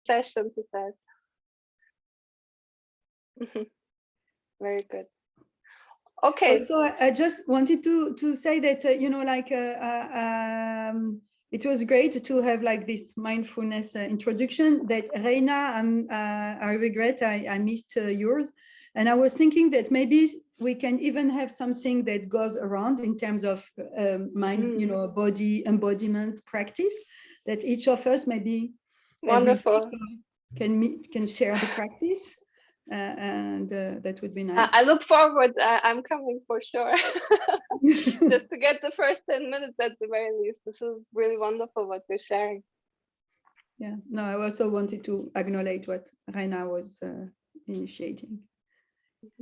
session, he says. Very good. Okay. Also, I just wanted to say that, it was great to have like this mindfulness introduction that Reina, I regret I missed yours. And I was thinking that maybe we can even have something that goes around in terms of mind, body embodiment practice, that each of us maybe wonderful can share the practice. And that would be nice. I look forward. I'm coming for sure. Just to get the first 10 minutes at the very least. This is really wonderful what you're sharing. Yeah, no, I also wanted to acknowledge what Reina was initiating.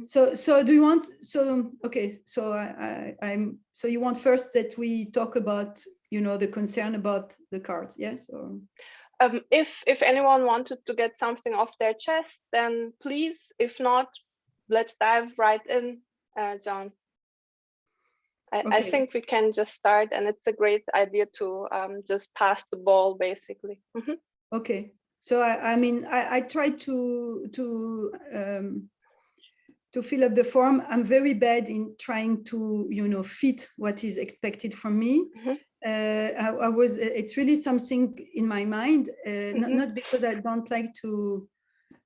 So do you want, okay, so so you want first that we talk about, the concern about the cards, yes? Or if anyone wanted to get something off their chest, then please. If not, let's dive right in, John. I think we can just start, and it's a great idea to just pass the ball, basically. Okay, so I tried to fill up the form. I'm very bad in trying to fit what is expected from me. It's really something in my mind, not because I don't like to,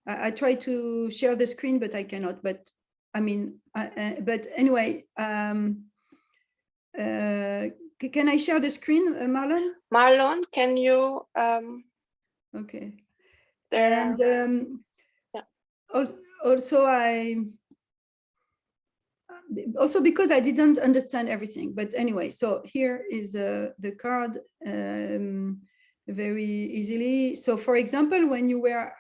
I try to share the screen, but I cannot, but but anyway, can I share the screen, Marlon? Marlon, can you? Okay. There. And also because I didn't understand everything, but anyway, so here is the card very easily. So for example, when you were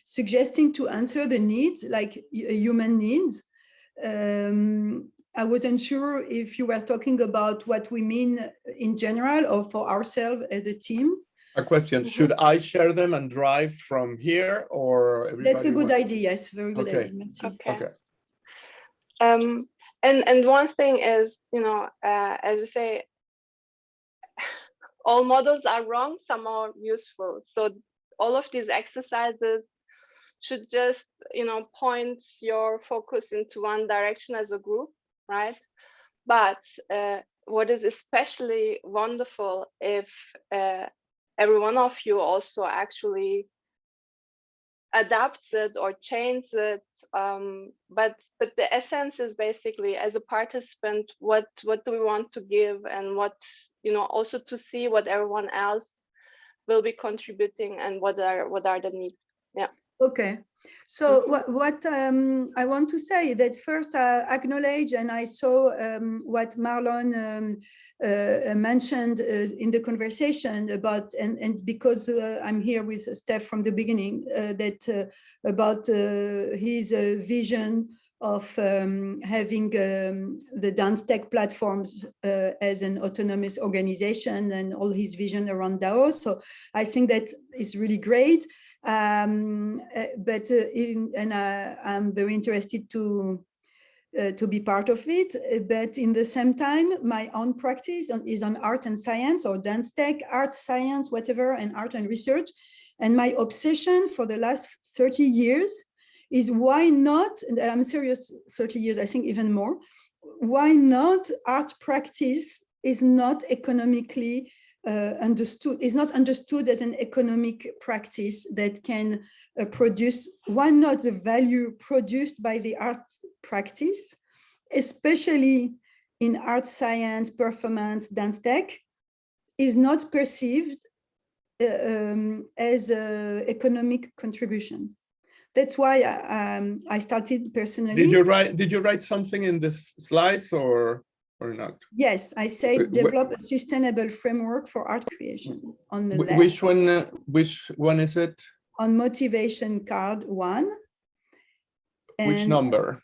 suggesting to answer the needs, like human needs, I wasn't sure if you were talking about what we mean in general or for ourselves as a team. A question, should I share them and drive from here, or everybody? That's a good idea, yes, very good idea. Okay. And one thing is, as you say, all models are wrong, some are useful. So all of these exercises should just, point your focus into one direction as a group, right? But what is especially wonderful if every one of you also actually adapts it or changes it, but the essence is basically, as a participant, what do we want to give, and what, also to see what everyone else will be contributing and what are the needs. Yeah. Okay, so what I want to say that first I acknowledge, and I saw what Marlon mentioned in the conversation about, and because I'm here with Steph from the beginning, that about his vision of having the dance tech platforms as an autonomous organization, and all his vision around DAO. So I think that is really great. I'm very interested to be part of it, but in the same time, my own practice is on art and science, or dance tech, art, science, whatever, and art and research. And my obsession for the last 30 years is why not, and I'm serious, 30 years, I think even more, why not art practice is not economically is not understood as an economic practice that can produce, why not the value produced by the art practice, especially in art, science, performance, dance tech, is not perceived as an economic contribution. That's why I started personally. Did you write something in this slides or not? Yes, I said develop a sustainable framework for art creation on the left. Which one is it? On motivation card 1. And which number?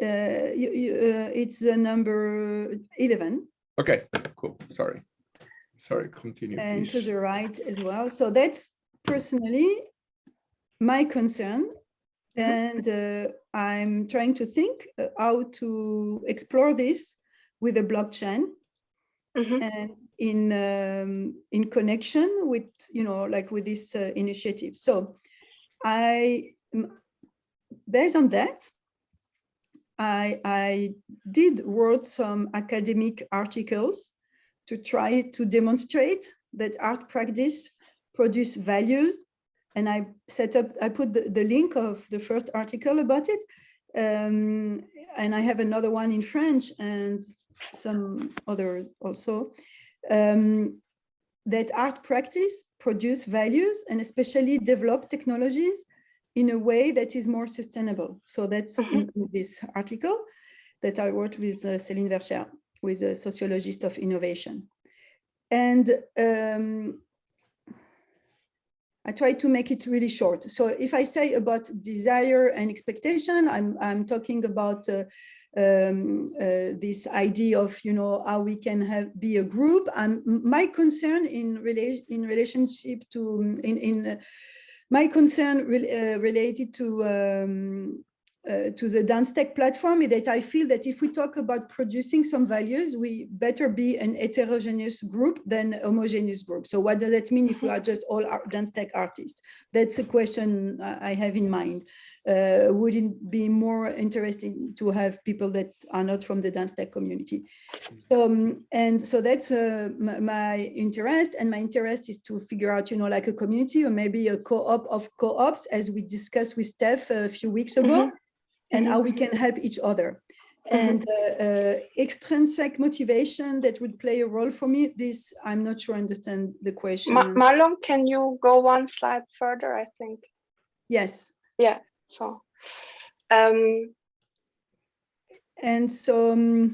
It's number 11. Okay, cool. Sorry, continue, and please. To the right as well. So that's personally my concern. And I'm trying to think how to explore this with a blockchain. And in connection with, like with this initiative. So based on that, I did wrote some academic articles to try to demonstrate that art practice produce values. And I put the link of the first article about it. And I have another one in French and some others also, that art practice produce values and especially develop technologies in a way that is more sustainable. So that's in this article that I wrote with Céline Vercher, with a sociologist of innovation. And I try to make it really short. So if I say about desire and expectation, I'm talking about this idea of, how we can be a group. My concern relationship to my concern related to the dance tech platform is that I feel that if we talk about producing some values, we better be an heterogeneous group than a homogeneous group. So what does that mean if we are just all dance tech artists? That's a question I have in mind. Would it be more interesting to have people that are not from the dance tech community? So, and so that's my interest, and my interest is to figure out, like a community or maybe a co-op of co-ops, as we discussed with Steph a few weeks ago, and how we can help each other. And extrinsic motivation that would play a role for me, this, I'm not sure I understand the question. Marlon, can you go one slide further, I think? Yes. Yeah, so. And so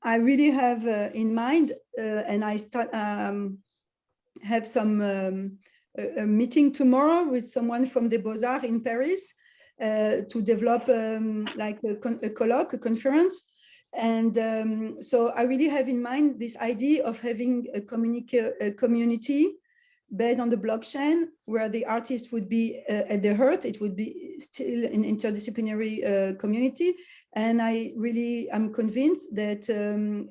I really have in mind, and I have some a meeting tomorrow with someone from the Beaux-Arts in Paris to develop like a colloque, a conference. And so I really have in mind this idea of having a community based on the blockchain, where the artist would be at the heart. It would be still an interdisciplinary community. And I'm convinced that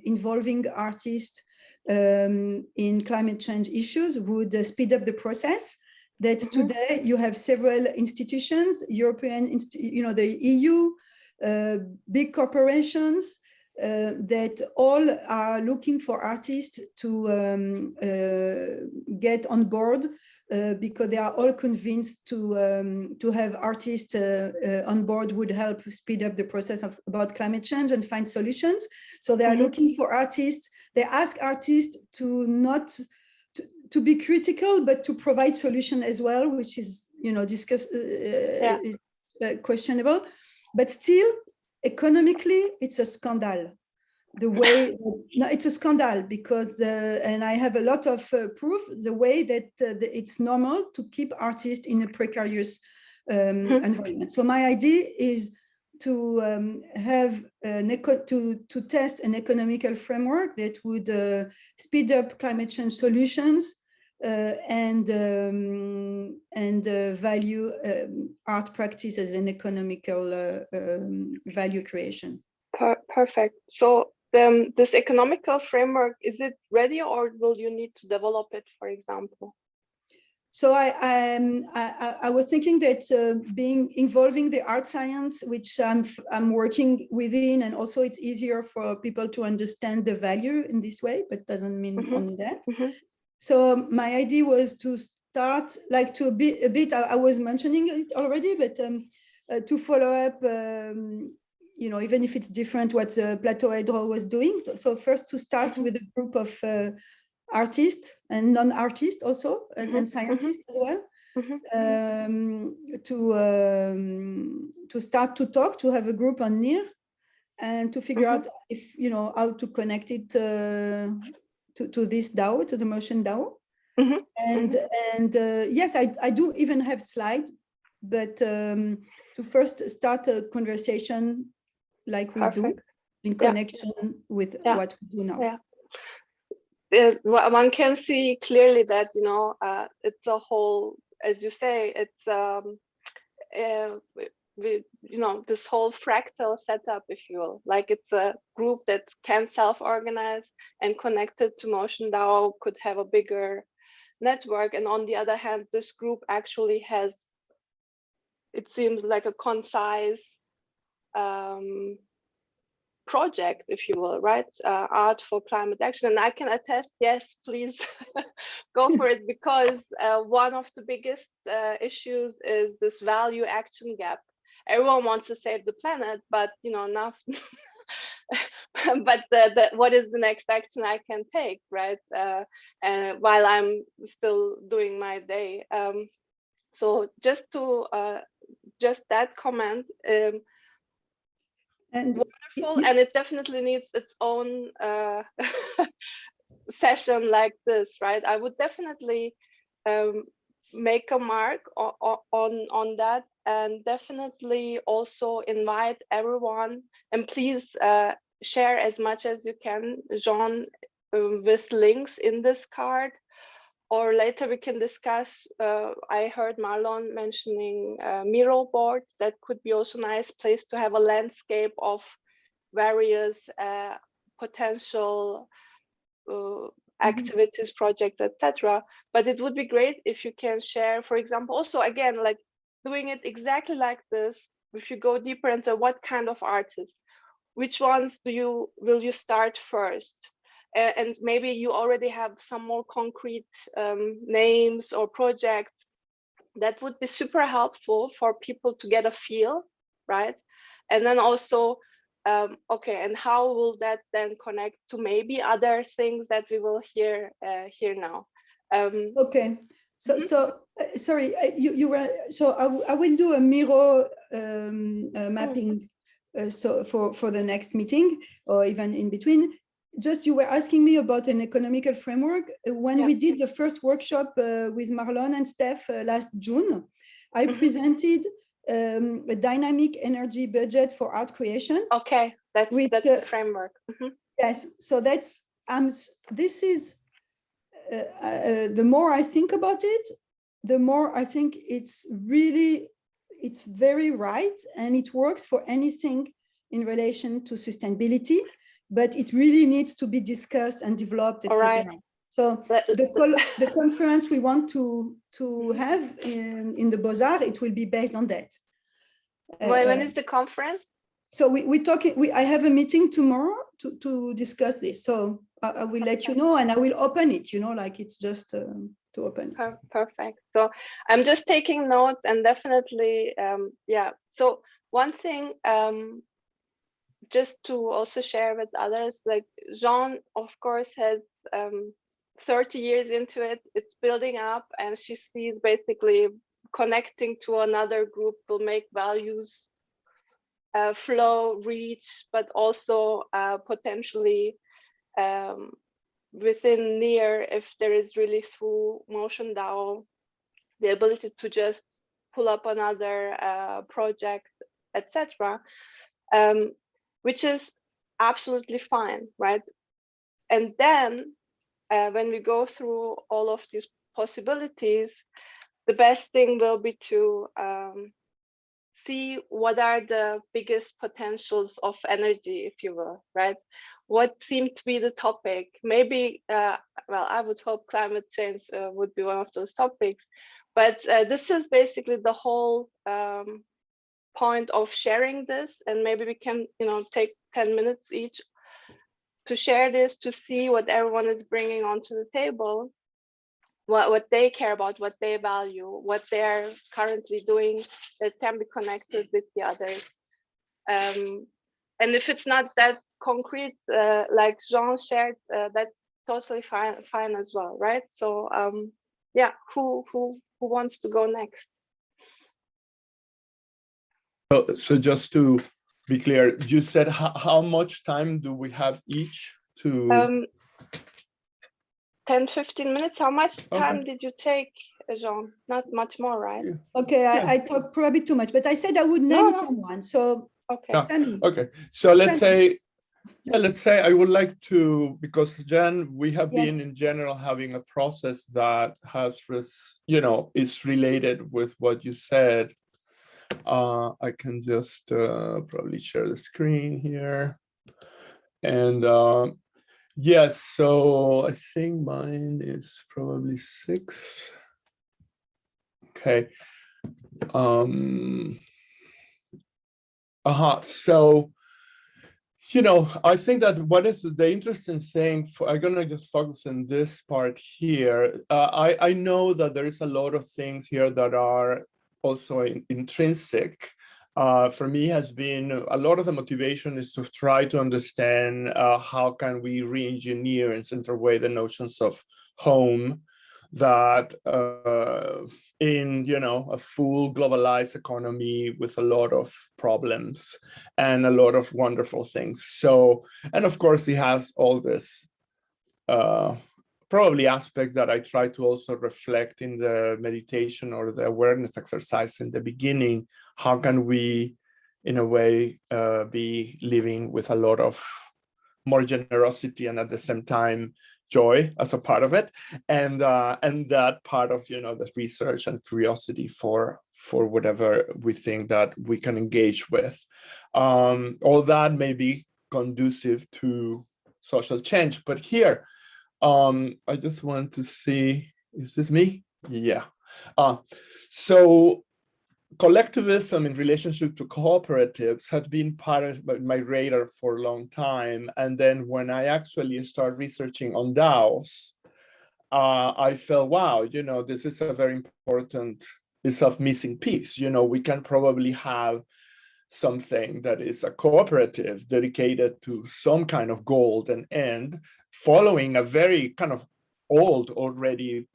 involving artists in climate change issues would speed up the process. That today you have several institutions, European, the EU, big corporations, that all are looking for artists to get on board, because they are all convinced to have artists on board would help speed up the process about climate change and find solutions. So they are looking for artists. They ask artists to not to be critical, but to provide solution as well, which is questionable. But still, economically, it's a scandal. The way it's a scandal because and I have a lot of proof the way that it's normal to keep artists in a precarious environment. So my idea is to have to test an economical framework that would speed up climate change solutions and value art practice as an economical value creation. Perfect. So this economical framework, is it ready, or will you need to develop it, for example? So I was thinking that involving the art science, which I'm working within, and also it's easier for people to understand the value in this way, but doesn't mean only that. So my idea was to start like to a bit. I was mentioning it already, but to follow up. Even if it's different what Plateau Hydro was doing. So first to start with a group of artists and non-artists also, and scientists as well, to start to talk, to have a group on NIR, and to figure out if, how to connect it to this DAO, to the MotionDAO. And yes, I do even have slides, but to first start a conversation like we do in connection with what we do now. One can see clearly that, it's a whole, as you say, it's this whole fractal setup, if you will. Like it's a group that can self-organize and connected to MotionDAO could have a bigger network. And on the other hand, this group actually has, it seems like a concise project, if you will, right? Art for climate action. And I can attest, yes, please go for it, because one of the biggest issues is this value action gap. Everyone wants to save the planet, but enough. But what is the next action I can take, right? And while I'm still doing my day. So just that comment. And wonderful, and it definitely needs its own session like this, right? I would definitely make a mark on that, and definitely also invite everyone, and please share as much as you can, Jean, with links in this card, or later we can discuss. I heard Marlon mentioning Miro board. That could be also a nice place to have a landscape of various potential activities, projects, etc. But it would be great if you can share, for example, also again, like doing it exactly like this. If you go deeper into what kind of artists, which ones will you start first? And maybe you already have some more concrete names or projects. That would be super helpful for people to get a feel, right? And then also, okay, and how will that then connect to maybe other things that we will hear now? Okay, so sorry, you were, so I will do a Miro mapping so for the next meeting, or even in between. Just, you were asking me about an economical framework. When we did the first workshop with Marlon and Steph last June, I presented a dynamic energy budget for art creation. Okay, that's the framework. Yes, so that's this is the more I think about it, the more I think it's very right, and it works for anything in relation to sustainability, but it really needs to be discussed and developed, etc. Right. So the conference we want to have in the Beaux-Arts, it will be based on that. When is the conference? So we're talking. I have a meeting tomorrow to discuss this. So I will let you know, and I will open it. Like it's just to open it. Perfect. So I'm just taking notes, and definitely, yeah. So one thing, just to also share with others, like Jean, of course, has 30 years into it. It's building up, and she sees basically connecting to another group will make values flow, reach, but also potentially within near, if there is really through MotionDAO, the ability to just pull up another project, etc., which is absolutely fine, right? And then when we go through all of these possibilities, the best thing will be to see what are the biggest potentials of energy, if you will, right? What seemed to be the topic? Maybe, well, I would hope climate change would be one of those topics, but this is basically the whole point of sharing this, and maybe we can, take 10 minutes each to share this, to see what everyone is bringing onto the table, what they care about, what they value, what they're currently doing that can be connected with the others. And if it's not that concrete, like Jean shared, that's totally fine as well, right? So yeah, who wants to go next? So just to be clear, you said how much time do we have each to? 10-15 minutes. How much time did you take, Jean? Not much more, right? Okay, I talked probably too much, but I said I would name someone. So okay. So let's say I would like to, because Jen, we have been in general having a process that has, is related with what you said. I can just probably share the screen here. And yes, so I think mine is probably 6. Okay. So, I think that what is the interesting thing I'm gonna just focus on this part here. I know that there is a lot of things here that are also intrinsic. For me has been a lot of the motivation is to try to understand how can we re-engineer in some way the notions of home that in a full globalized economy with a lot of problems and a lot of wonderful things. So, and of course he has all this probably aspect that I try to also reflect in the meditation or the awareness exercise in the beginning. How can we in a way be living with a lot of more generosity and at the same time joy as a part of it, and that part of the research and curiosity for whatever we think that we can engage with, all that may be conducive to social change. But here I just want to see, is this me? Yeah. So collectivism in relationship to cooperatives had been part of my radar for a long time. And then when I actually started researching on DAOs, I felt, wow, this is a very important, it's a missing piece. We can probably have something that is a cooperative dedicated to some kind of goal and end, following a very kind of old already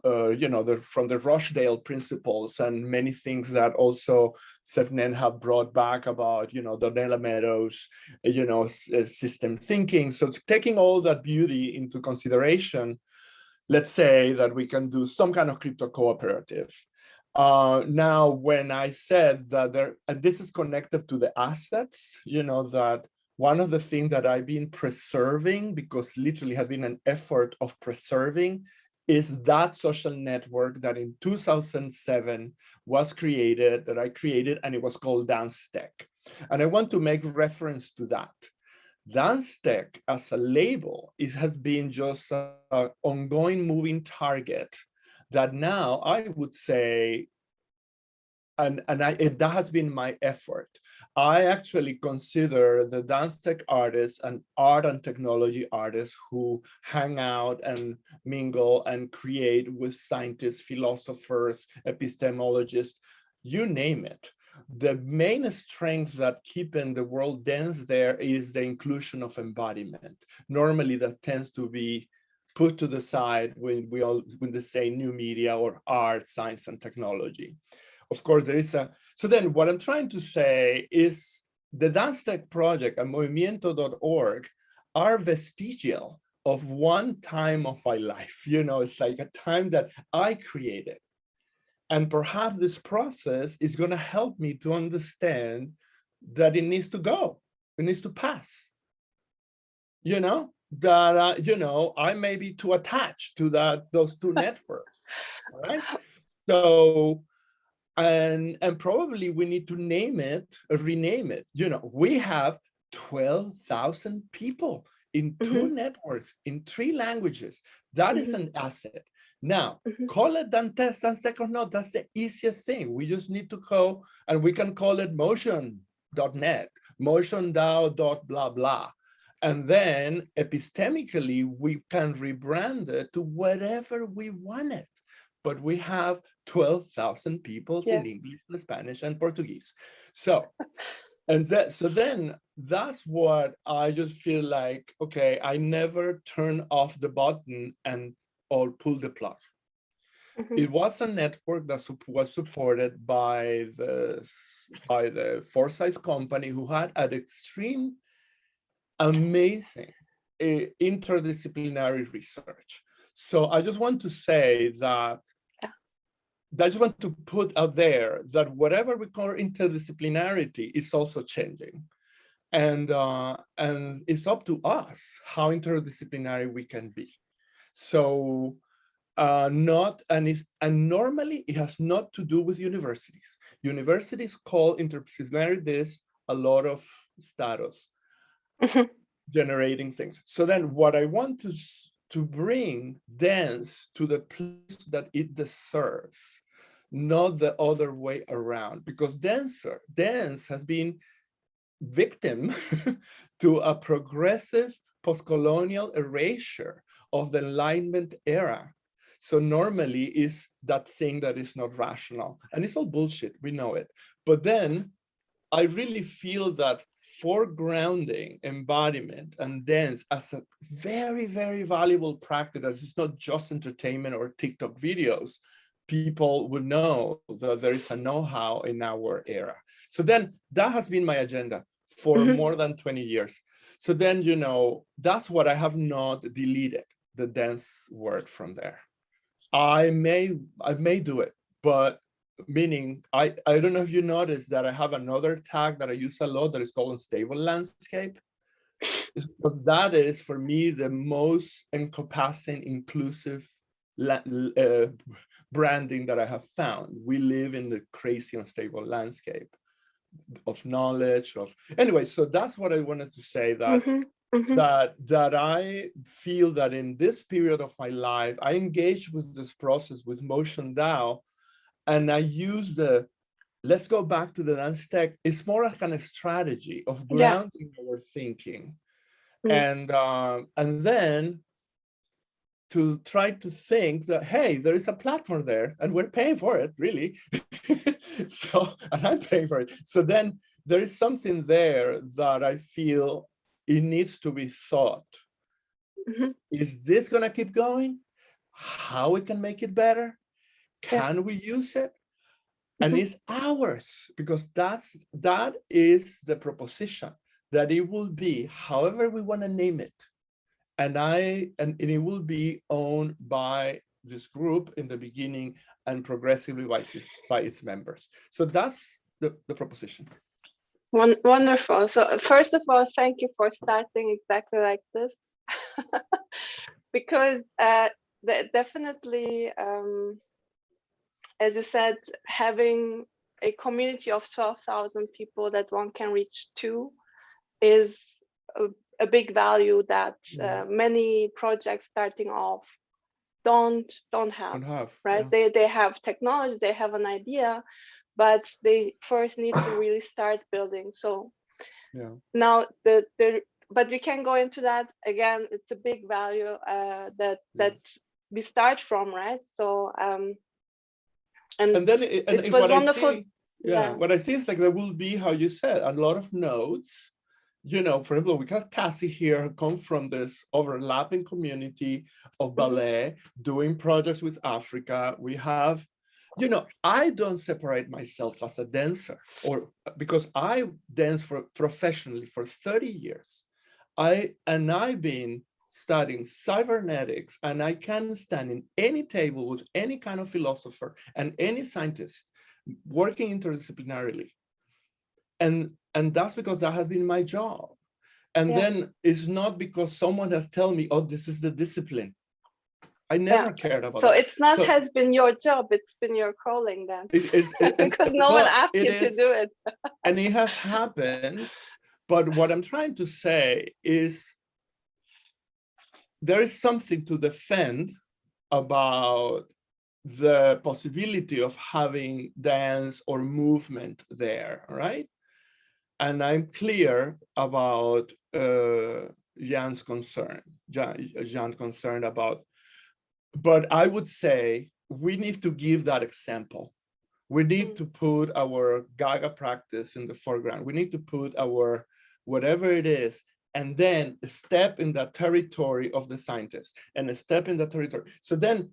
from the Rochdale principles and many things that also Sebnem have brought back about, Donella Meadows, system thinking. So taking all that beauty into consideration, let's say that we can do some kind of crypto cooperative. Now, when I said that and this is connected to the assets, that one of the things that I've been preserving, because literally has been an effort of preserving, is that social network that in 2007 was created, that I created, and it was called DanceTech. And I want to make reference to that. DanceTech as a label, it has been just an ongoing moving target that now I would say, that has been my effort. I actually consider the dance tech artists and art and technology artists who hang out and mingle and create with scientists, philosophers, epistemologists, you name it. The main strength that keeping the world dance there is the inclusion of embodiment. Normally that tends to be put to the side when they say new media or art, science, and technology. Of course, there is so then what I'm trying to say is the Dance Tech project and movimiento.org are vestigial of one time of my life. It's like a time that I created. And perhaps this process is going to help me to understand that it needs to go, it needs to pass. That I may be too attached to those two networks, all right? So, and probably we need to name it, rename it. We have 12,000 people in two networks, in 3 languaget. That is an asset. Now, call it DanceTech or not, that's the easiest thing. We just need to go, and we can call it motion.net, MotionDAO blah blah. And then epistemically, we can rebrand it to whatever we want it. But we have 12,000 people in English, and Spanish, and Portuguese. So, so then that's what I just feel like, okay, I never turn off the button or pull the plug. It was a network that was supported by the Forsyth company, who had an extreme, amazing interdisciplinary research. So I just want to say that I just want to put out there that whatever we call interdisciplinarity is also changing. And it's up to us how interdisciplinary we can be. So and normally it has not to do with universities. Universities call interdisciplinary this a lot of status generating things. So then what I want to bring dance to the place that it deserves, not the other way around, because dance has been victim to a progressive post-colonial erasure of the Enlightenment era. So normally is that thing that is not rational, and it's all bullshit, we know it. But then I really feel that foregrounding embodiment and dance as a very, very valuable practice, as it's not just entertainment or TikTok videos, people would know that there is a know-how in our era. So then that has been my agenda for more than 20 years. So then, you know, that's what I have not deleted, the dance word from there. I may do it, but meaning I don't know if you noticed that I have another tag that I use a lot that is called unstable landscape. Because that is for me the most encompassing, inclusive branding that I have found. We live in the crazy unstable landscape of knowledge of anyway. So that's what I wanted to say, that that I feel that in this period of my life, I engage with this process with MotionDAO, and I use the, let's go back to the dance tech. It's more like kind of strategy of grounding our thinking, and then to try to think that, hey, there is a platform there and we're paying for it, really. So, and I'm paying for it. So then there is something there that I feel it needs to be thought. Is this gonna keep going? How we can make it better? Can we use it? And it's ours, because that is the proposition, that it will be however we want to name it. And it will be owned by this group in the beginning and progressively by its members. So that's the proposition. Wonderful. So first of all, thank you for starting exactly like this. Because definitely, as you said, having a community of 12,000 people that one can reach to is a big value that many projects starting off don't have, right? They have technology, they have an idea, but they first need to really start building. So now but we can go into that again. It's a big value that we start from, right? So and then it was wonderful. What I see is like there will be, how you said, a lot of nodes. You know, for example, we have Cassie here, come from this overlapping community of ballet, doing projects with Africa. We have, you know, I don't separate myself as a dancer, or because I dance professionally for 30 years. I've been studying cybernetics, and I can stand in any table with any kind of philosopher and any scientist working interdisciplinarily. And that's because that has been my job. And then it's not because someone has told me, oh, this is the discipline. I never cared about so that. It's not has been your job, it's been your calling then. Because no one asked you to do it. And it has happened. But what I'm trying to say is there is something to defend about the possibility of having dance or movement there, right? And I'm clear about Jan's concern about, but I would say we need to give that example. We need to put our Gaga practice in the foreground. We need to put our whatever it is, and then step in that territory of the scientist, and a step in that territory. So then,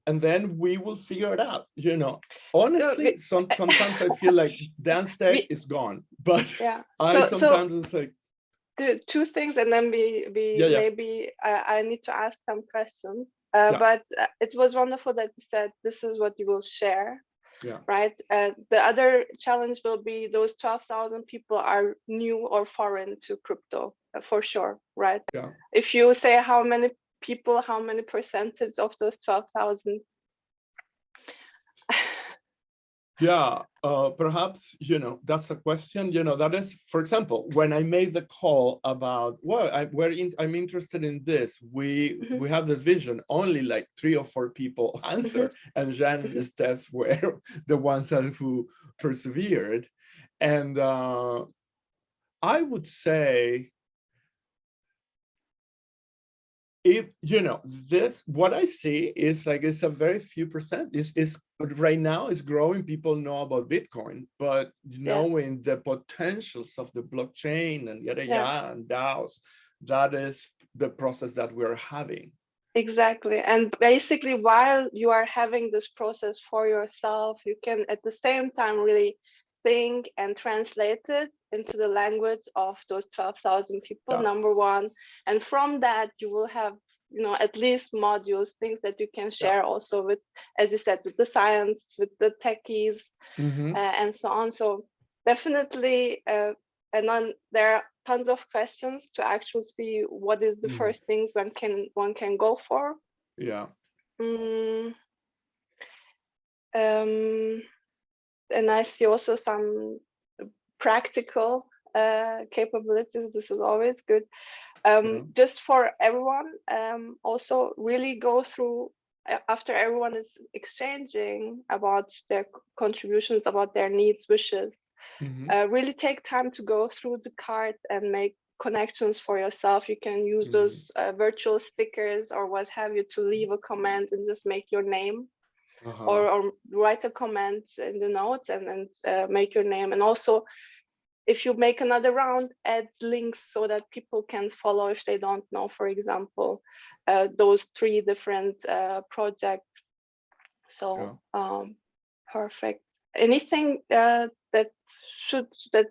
and then we will figure it out. You know, honestly, sometimes I feel like dance tech is gone, but sometimes it's like two things, and then maybe I need to ask some questions. But it was wonderful that you said this is what you will share. Right. The other challenge will be those 12,000 people are new or foreign to crypto, for sure. Right. If you say how many people, how many percentage of those 12,000? Yeah, perhaps, that's a question, that is, for example, when I made the call about, well, I'm interested in this, we have the vision, only like 3 or 4 people answer, and Jean and Steph were the ones who persevered. And I would say, if this, what I see is like it's a very few percent. Is right now it's growing. People know about Bitcoin, but knowing the potentials of the blockchain and and DAOs, that is the process that we're having. Exactly. And basically, while you are having this process for yourself, you can at the same time really think and translate it into the language of those 12,000 people, number one. And from that, you will have, at least modules, things that you can share also with, as you said, with the science, with the techies, and so on. So definitely, and then there are tons of questions to actually see what is the first things one can go for. Yeah. And I see also some practical capabilities. This is always good. Just for everyone, also really go through, after everyone is exchanging about their contributions, about their needs, wishes, really take time to go through the card and make connections for yourself. You can use those virtual stickers or what have you to leave a comment and just make your name, or write a comment in the notes and make your name. And also, if you make another round, add links so that people can follow if they don't know, for example, those 3 different projects. So perfect. Anything that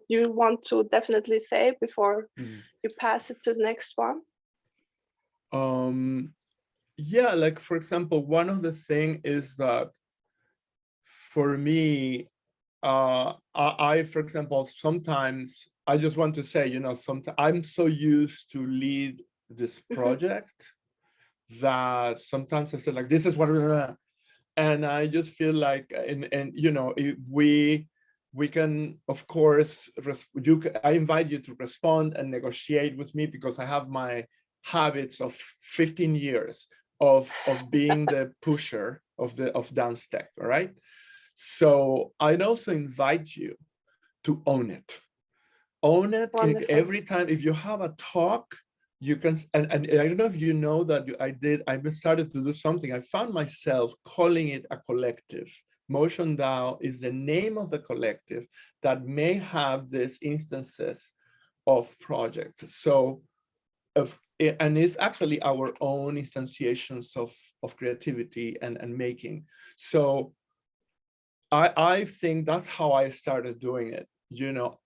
you want to definitely say before you pass it to the next one? Yeah, like for example, one of the things is that for me, I, for example, sometimes I just want to say, sometimes I'm so used to lead this project that sometimes I say like, this is what we're gonna, and I just feel like, we can, of course, I invite you to respond and negotiate with me, because I have my habits of 15 years of being the pusher of dance tech, all right? So I'd also invite you to own it. Own it. Every time, if you have a talk, you can, and I don't know if you know that I started to do something. I found myself calling it a collective. MotionDAO is the name of the collective that may have these instances of projects. So, and it's actually our own instantiations of creativity and making. So I think that's how I started doing it.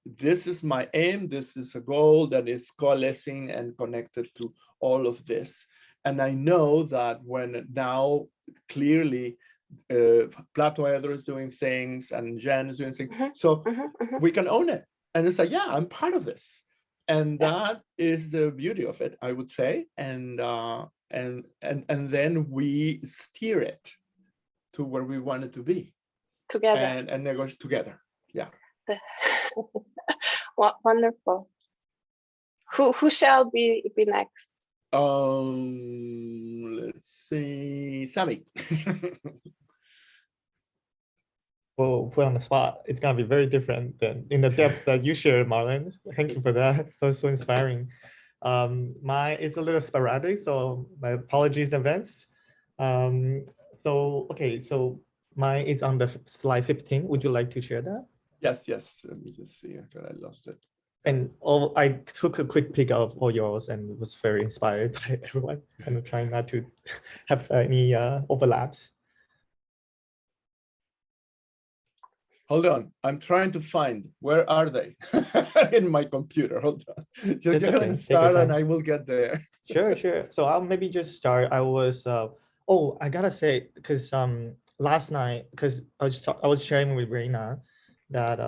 This is my aim. This is a goal that is coalescing and connected to all of this. And I know that when now clearly Plato Edro is doing things and Jen is doing things, so we can own it. And it's like, yeah, I'm part of this. And that is the beauty of it, I would say. And then we steer it to where we want it to be. Together. And negotiate together. Yeah. Wonderful. Who shall be next? Let's see, Sammy. Well, put on the spot, it's gonna be very different than in the depth that you shared, Marlon. Thank you for that. That was so inspiring. It's a little sporadic, so my apologies in advance. So mine is on the slide 15. Would you like to share that? Yes. Let me just see. I thought I lost it. And I took a quick peek of all yours and was very inspired by everyone. And I'm trying not to have any overlaps. Hold on. I'm trying to find. Where are they? In my computer. Hold on. You're going to start and I will get there. Sure. So I'll maybe just start. I was, I gotta say, because last night, because I was sharing with Reina that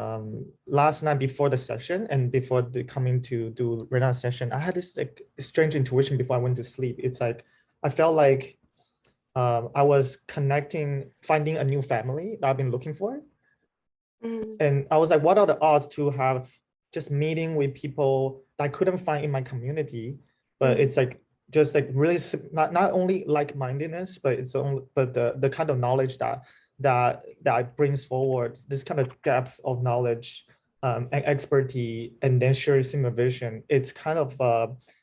last night before the session and before coming to do Reina's session, I had this like strange intuition before I went to sleep. It's like I felt like I was finding a new family that I've been looking for. And I was like, what are the odds to have just meeting with people that I couldn't find in my community, but it's like just like really not only like-mindedness, but it's only the kind of knowledge that brings forward this kind of depth of knowledge and expertise, and then sharing similar vision. It's kind of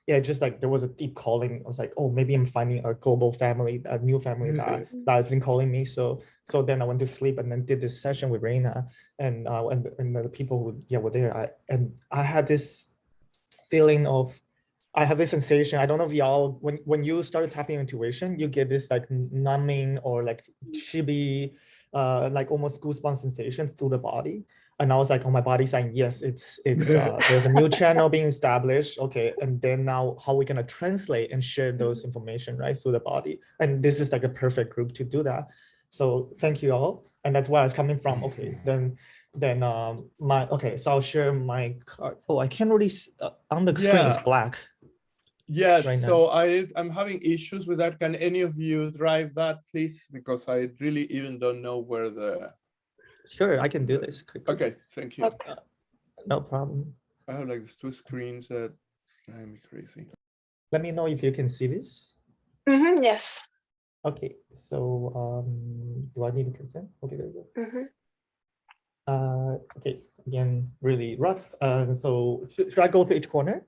yeah, just like there was a deep calling. I was like, oh, maybe I'm finding a global family, a new family that's been calling me. So then I went to sleep and then did this session with Reina and the people who were there. I had this feeling of, I have this sensation. I don't know if y'all, when you started tapping intuition, you get this like numbing or like chibi, like almost goosebump sensations through the body. And I was like, oh, my body's saying, yes, it's there's a new channel being established. Okay, and then now how are we gonna translate and share those information right through the body? And this is like a perfect group to do that. So thank you all. And that's where I was coming from. Okay, then so I'll share my card. Oh, I can't really on the screen it's black. Yes, right so I'm having issues with that. Can any of you drive that, please? Because I really even don't know where the... Sure, I can do this quickly. Okay, thank you. Okay. No problem. I have like two screens that drive me crazy. Let me know if you can see this. Yes. Okay, so do I need to present? Okay, there you go. Okay, again, really rough. So should I go through each corner?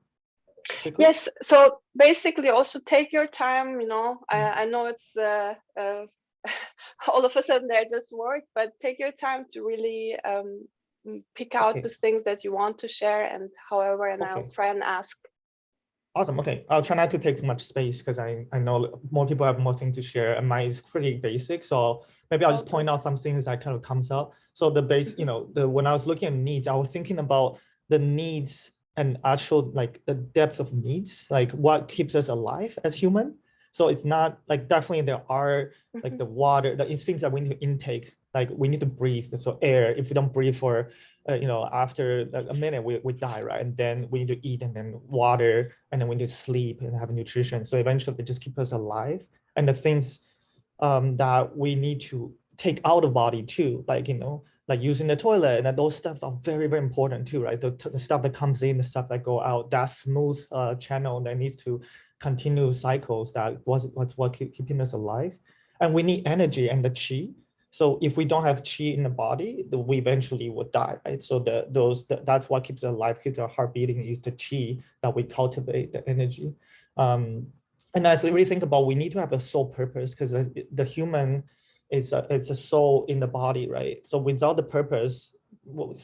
Quickly? Yes, so basically also take your time, I know it's all of a sudden they're just words, but take your time to really pick out the things that you want to share and however, and I'll try and ask. Awesome. Okay, I'll try not to take too much space because I know more people have more things to share, and mine is pretty basic. So maybe I'll just point out some things that kind of comes up. So the base, when I was looking at needs, I was thinking about the needs and actual like the depth of needs, like what keeps us alive as human. So it's not like, definitely there are like the water, the things that we need to intake, like we need to breathe. So air, if we don't breathe for, after a minute, we die, right? And then we need to eat, and then water, and then we need to sleep and have nutrition. So eventually it just keeps us alive. And the things that we need to take out of body too, like, like using the toilet, and those stuff are very, very important too, right? The stuff that comes in, the stuff that go out, that smooth channel that needs to continue cycles, what's what keeping us alive. And we need energy and the chi. So if we don't have chi in the body, we eventually will die, right? So that's what keeps us alive, keeps our heart beating, is the chi that we cultivate, the energy. And as we really think about, we need to have a soul purpose, because the human it's a soul in the body, right? So without the purpose, when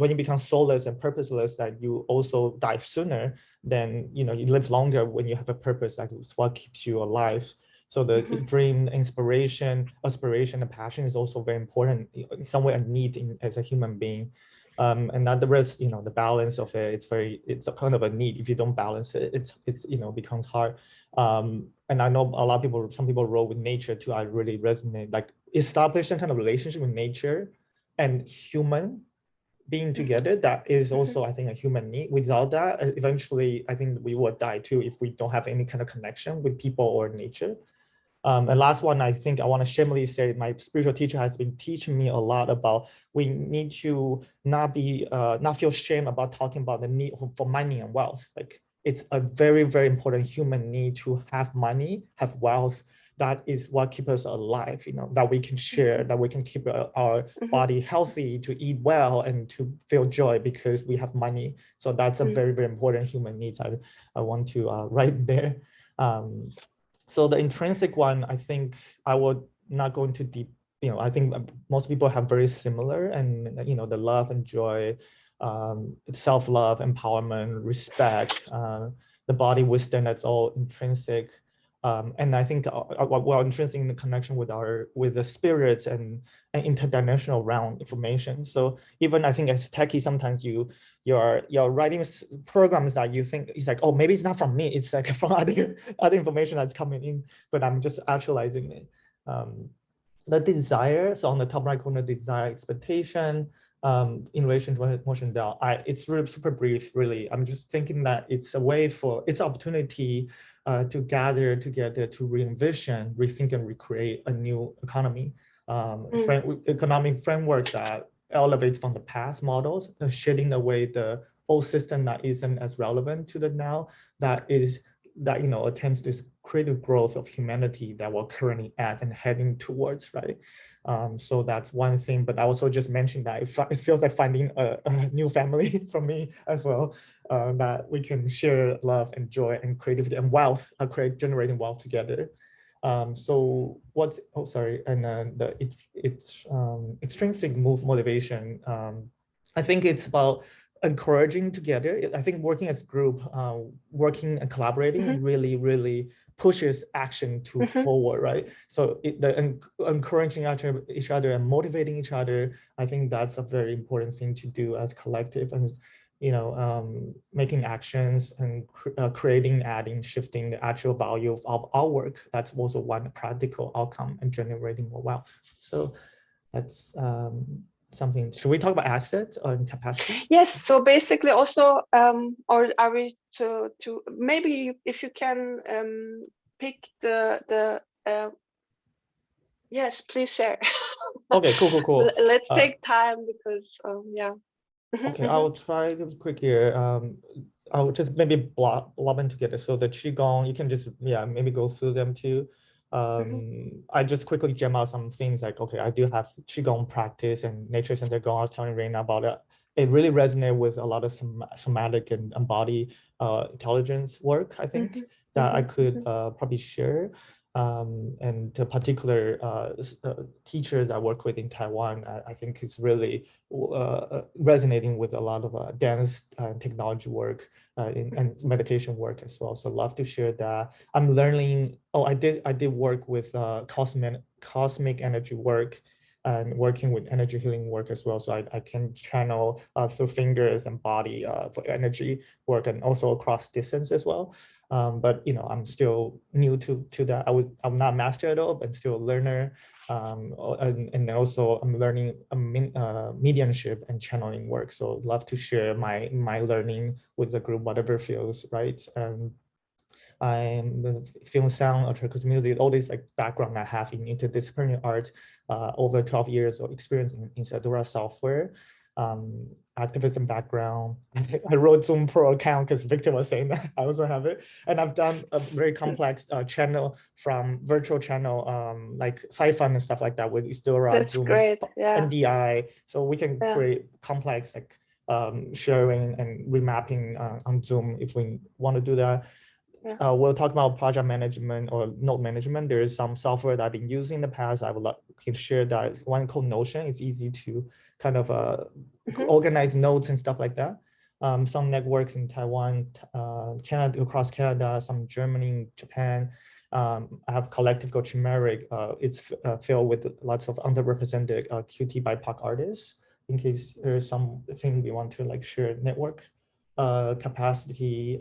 you become soulless and purposeless, that you also die sooner. Then you live longer when you have a purpose. Like it's what keeps you alive. So the dream, inspiration, aspiration, and passion is also very important. In some way, a need as a human being. And not the rest, the balance of it, it's a kind of a need. If you don't balance it, it's becomes hard. And I know a lot of people, some people wrote with nature too. I really resonate, like establish some kind of relationship with nature and human being together. That is also, I think, a human need. Without that, eventually, I think we will die too if we don't have any kind of connection with people or nature. And last one, I think I want to shamelessly say, my spiritual teacher has been teaching me a lot about we need to not feel shame about talking about the need for money and wealth. Like it's a very, very important human need to have money, have wealth. That is what keeps us alive, that we can share, that we can keep our body healthy, to eat well and to feel joy because we have money. So that's a very, very important human needs. I want to write there. So the intrinsic one, I think I would not go into deep, I think most people have very similar, and the love and joy, self-love, empowerment, respect, the body wisdom, that's all intrinsic. And I think we're intrinsic in the connection with the spirits and interdimensional realm information. So even I think as techie, sometimes you're writing programs that you think it's like, oh, maybe it's not from me, it's like from other information that's coming in, but I'm just actualizing it. the desire, so on the top right corner, desire, expectation, in relation to MotionDAO, it's really super brief, really. I'm just thinking that it's a way for, it's an opportunity to gather together to re-envision, rethink, and recreate a new economy, economic framework that elevates from the past models, shedding away the old system that isn't as relevant to the now, that attempts this creative growth of humanity that we're currently at and heading towards, right? So that's one thing, but I also just mentioned that it feels like finding a new family for me as well, that we can share love and joy and creativity and wealth, generating wealth together. So what's, and it's extrinsic motivation. I think it's about encouraging together. I think working as a group, working and collaborating really pushes action to forward, right? So encouraging each other and motivating each other, I think that's a very important thing to do as collective, and making actions and creating, adding, shifting the actual value of our work. That's also one practical outcome and generating more wealth. So that's something. Should we talk about assets and capacity? Yes. So basically, also, or are we to maybe if you can pick the yes, please share. Okay, cool. Let's take time because yeah. Okay, I'll try to be quick here. I'll just maybe blob them together. So the Qigong, you can just, maybe go through them too. I just quickly jam out some things like, okay, I do have Qigong practice and nature center Gong. I was telling Raina about it. It really resonated with a lot of somatic and body intelligence work, I think, that I could probably share. And the particular teachers I work with in Taiwan, I think is really resonating with a lot of dance technology work and meditation work as well. So love to share that. I'm learning. Oh, I did work with cosmic energy work and working with energy healing work as well. So I can channel through fingers and body for energy work, and also across distance as well. But I'm still new to that. I'm not master at all, but still a learner. And then also I'm learning mediumship and channeling work. So love to share my learning with the group, whatever feels right. I'm the film, sound, acoustic music, all this like background I have in interdisciplinary art, over 12 years of experience in Sadhura software, activism background. I wrote Zoom Pro account because Victor was saying that I also have it. And I've done a very complex channel from virtual channel, like Sci-Fun and stuff like that with Isdora, That's Zoom, great. Yeah. NDI. So we can create complex like sharing and remapping on Zoom if we want to do that. We'll talk about project management or node management. There is some software that I've been using in the past. I would like to share that one called Notion. It's easy to kind of organize nodes and stuff like that. Some networks in Taiwan, Canada, across Canada, some Germany, Japan. I have collective called Chimeric. It's filled with lots of underrepresented QT BIPOC artists. In case there's something we want to like share network capacity.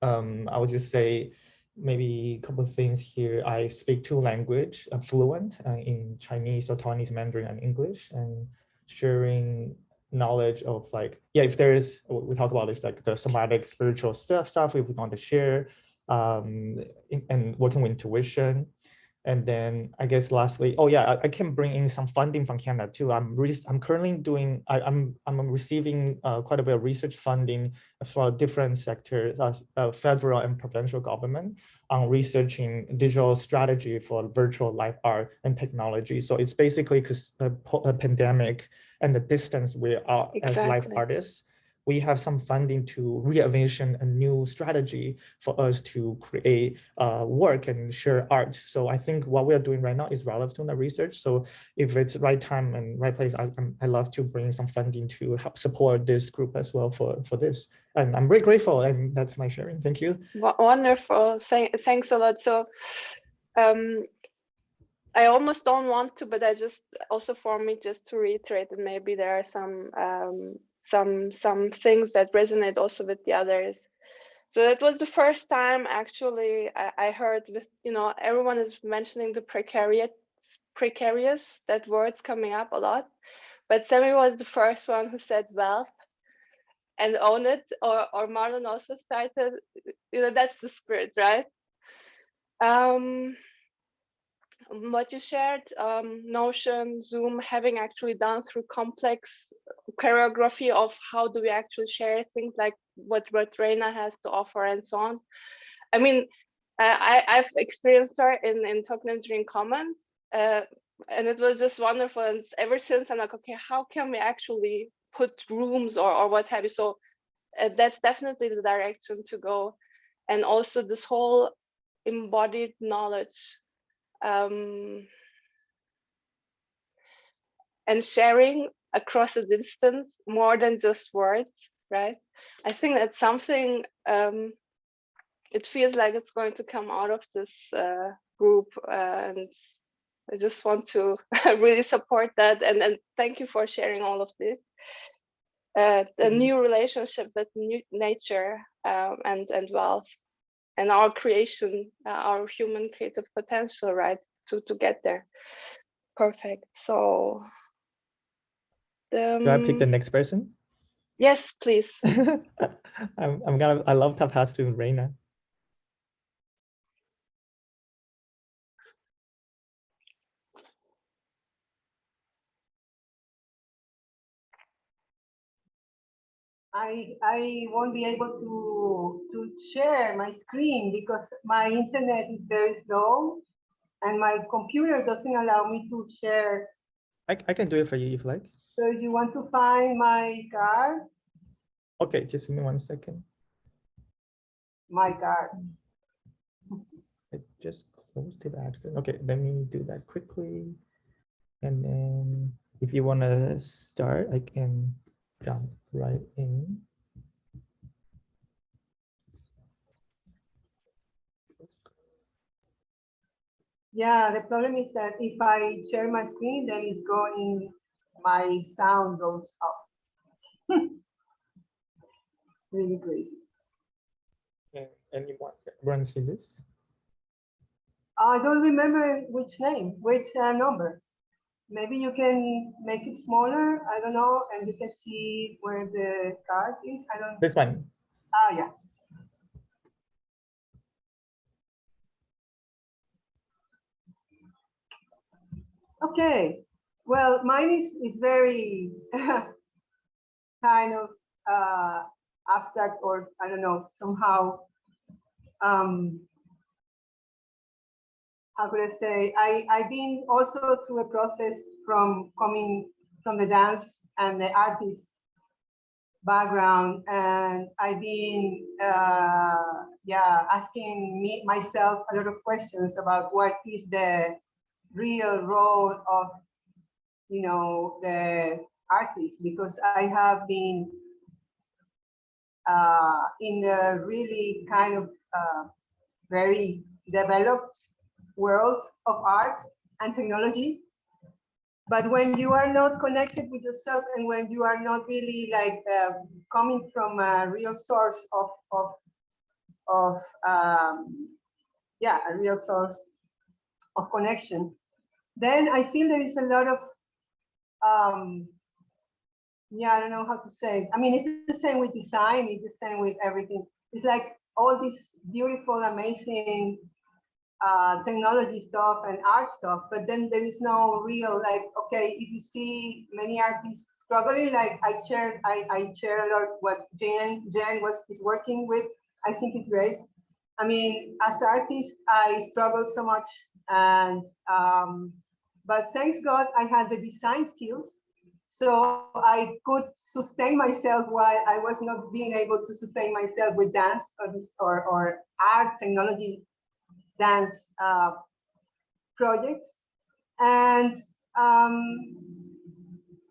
I would just say maybe a couple of things here. I speak two languages. I'm fluent in Chinese or Taiwanese Mandarin and English, and sharing knowledge of like, if there is, we talk about this like the somatic spiritual stuff if we want to share, and working with intuition. And then I guess lastly, I can bring in some funding from Canada too. I'm currently doing, I'm receiving quite a bit of research funding for different sectors, federal and provincial government, on researching digital strategy for virtual life art and technology. So it's basically because the pandemic and the distance we are as life artists, we have some funding to re-envision a new strategy for us to create work and share art. So I think what we are doing right now is relevant to the research. So if it's right time and right place, I love to bring some funding to help support this group as well for this. And I'm very grateful, and that's my sharing. Thank you. Wonderful. Thanks a lot. So I almost don't want to, but I just also for me just to reiterate that maybe there are some things that resonate also with the others. So that was the first time actually I heard with, everyone is mentioning the precarious precarious. That word's coming up a lot. But Semi was the first one who said wealth and own it, or Marlon also started, that's the spirit, right? What you shared, Notion, Zoom, having actually done through complex choreography of how do we actually share things, like what Reina has to offer and so on. I mean, I've experienced her in Token Engineering Commons, and it was just wonderful. And ever since, I'm like, okay, how can we actually put rooms or what have you? So that's definitely the direction to go. And also this whole embodied knowledge and sharing across a distance, more than just words, right? I think that's something, it feels like it's going to come out of this group, and I just want to really support that, and thank you for sharing all of this. The new relationship with nature and wealth, and our creation, our human creative potential, right, to get there. Perfect. So do I pick the next person? Yes, please. I love to pass to Reina. I won't be able to share my screen because my internet is very slow and my computer doesn't allow me to share. I can do it for you if you like. So you want to find my card? Okay, just give me 1 second. My card. I just closed it by accident. Okay, let me do that quickly. And then if you want to start, I can jump right in. Yeah, the problem is that if I share my screen, then it's going, my sound goes off. Really crazy. Anyone see this? I don't remember which name, which number. Maybe you can make it smaller. I don't know, and you can see where the card is. I don't. This one. Oh yeah. Okay. Well, mine is very kind of abstract, or I don't know, somehow. How could I say? I've been also through a process from coming from the dance and the artist background, and I've been asking myself a lot of questions about what is the real role of the artist, because I have been in a really kind of very developed world of art and technology. But when you are not connected with yourself, and when you are not really like coming from a real source of a real source of connection, then I feel there is a lot of I don't know how to say. I mean, it's the same with design. It's the same with everything. It's like all this beautiful, amazing technology stuff and art stuff, but then there is no real, like, okay, if you see many artists struggling, like I share a lot what Jen is working with. I think it's great. I mean, as an artist, I struggle so much, and but thanks God I had the design skills, so I could sustain myself while I was not being able to sustain myself with dance or art, technology, dance projects. And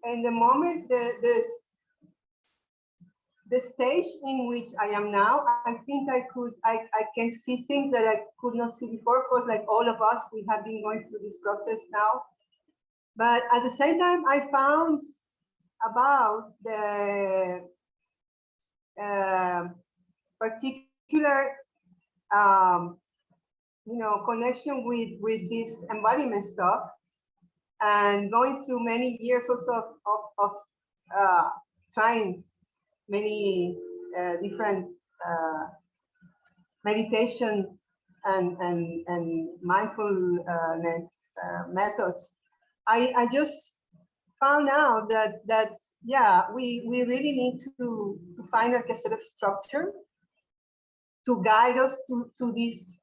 in the moment, the stage in which I am now, I think I can see things that I could not see before. Of course, like all of us, we have been going through this process now. But at the same time, I found about the particular connection with this embodiment stuff, and going through many years also of trying many different meditation and mindfulness methods, I just found out that yeah, we really need to find like a sort of structure to guide us to this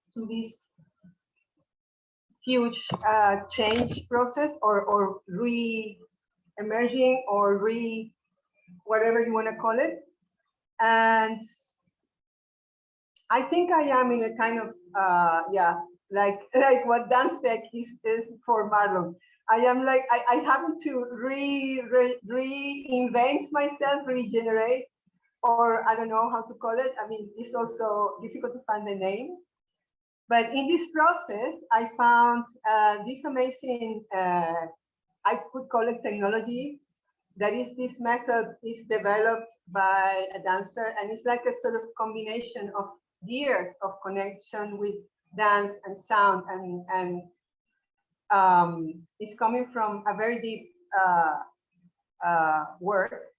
huge change process or re-emerging or whatever you want to call it. And I think I am in a kind of yeah, like what dance tech is for Marlon. I am like I having to reinvent myself, regenerate, or I don't know how to call it. I mean, it's also difficult to find the name. But in this process, I found this amazing, I could call it technology. That is, this method is developed by a dancer, and it's like a sort of combination of years of connection with dance and sound, and it's coming from a very deep work.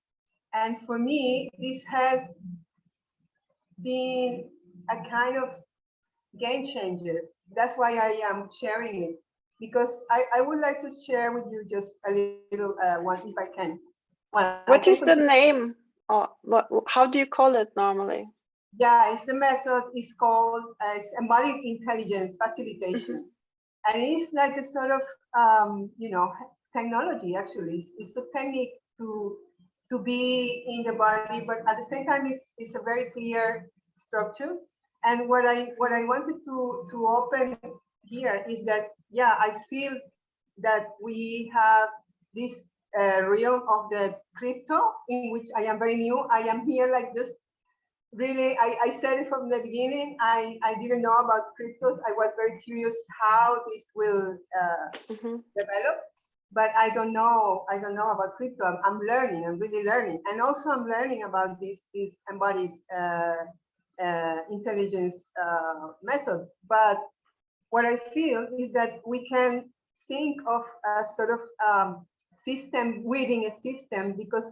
And for me, this has been a kind of game changer. That's why I am sharing it, because I would like to share with you just a little one, if I can. Well, what is the name? Or how do you call it normally? Yeah, it's the method. It's called embodied intelligence facilitation, and it's like a sort of you know, technology. Actually, it's a technique to be in the body, but at the same time, it's a very clear structure. And what I wanted to open here is that, yeah, I feel that we have this realm of the crypto, in which I am very new. I am here like just really, I said it from the beginning. I didn't know about cryptos. I was very curious how this will develop, but I don't know about crypto. I'm learning. I'm really learning, and also I'm learning about this embodied intelligence method. But what I feel is that we can think of a sort of system within a system, because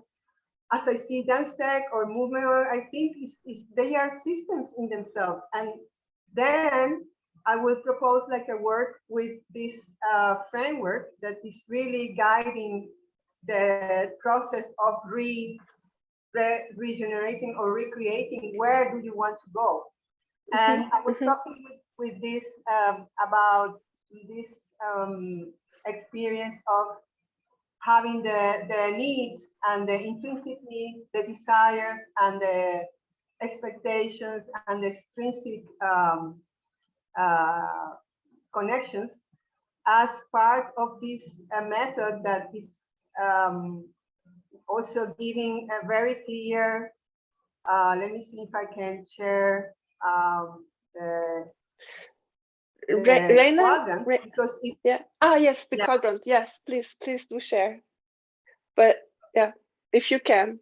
as I see dance tech or movement, or I think they are systems in themselves. And then I will propose like a work with this framework that is really guiding the process of regenerating or recreating. Where do you want to go? And I was talking with this about this experience of having the needs and the intrinsic needs, the desires and the expectations and the extrinsic connections as part of this method that is also giving a very clear, let me see if I can share Reina, because it's, yeah. Yes, the quadrant. Yes, please do share. But yeah, if you can.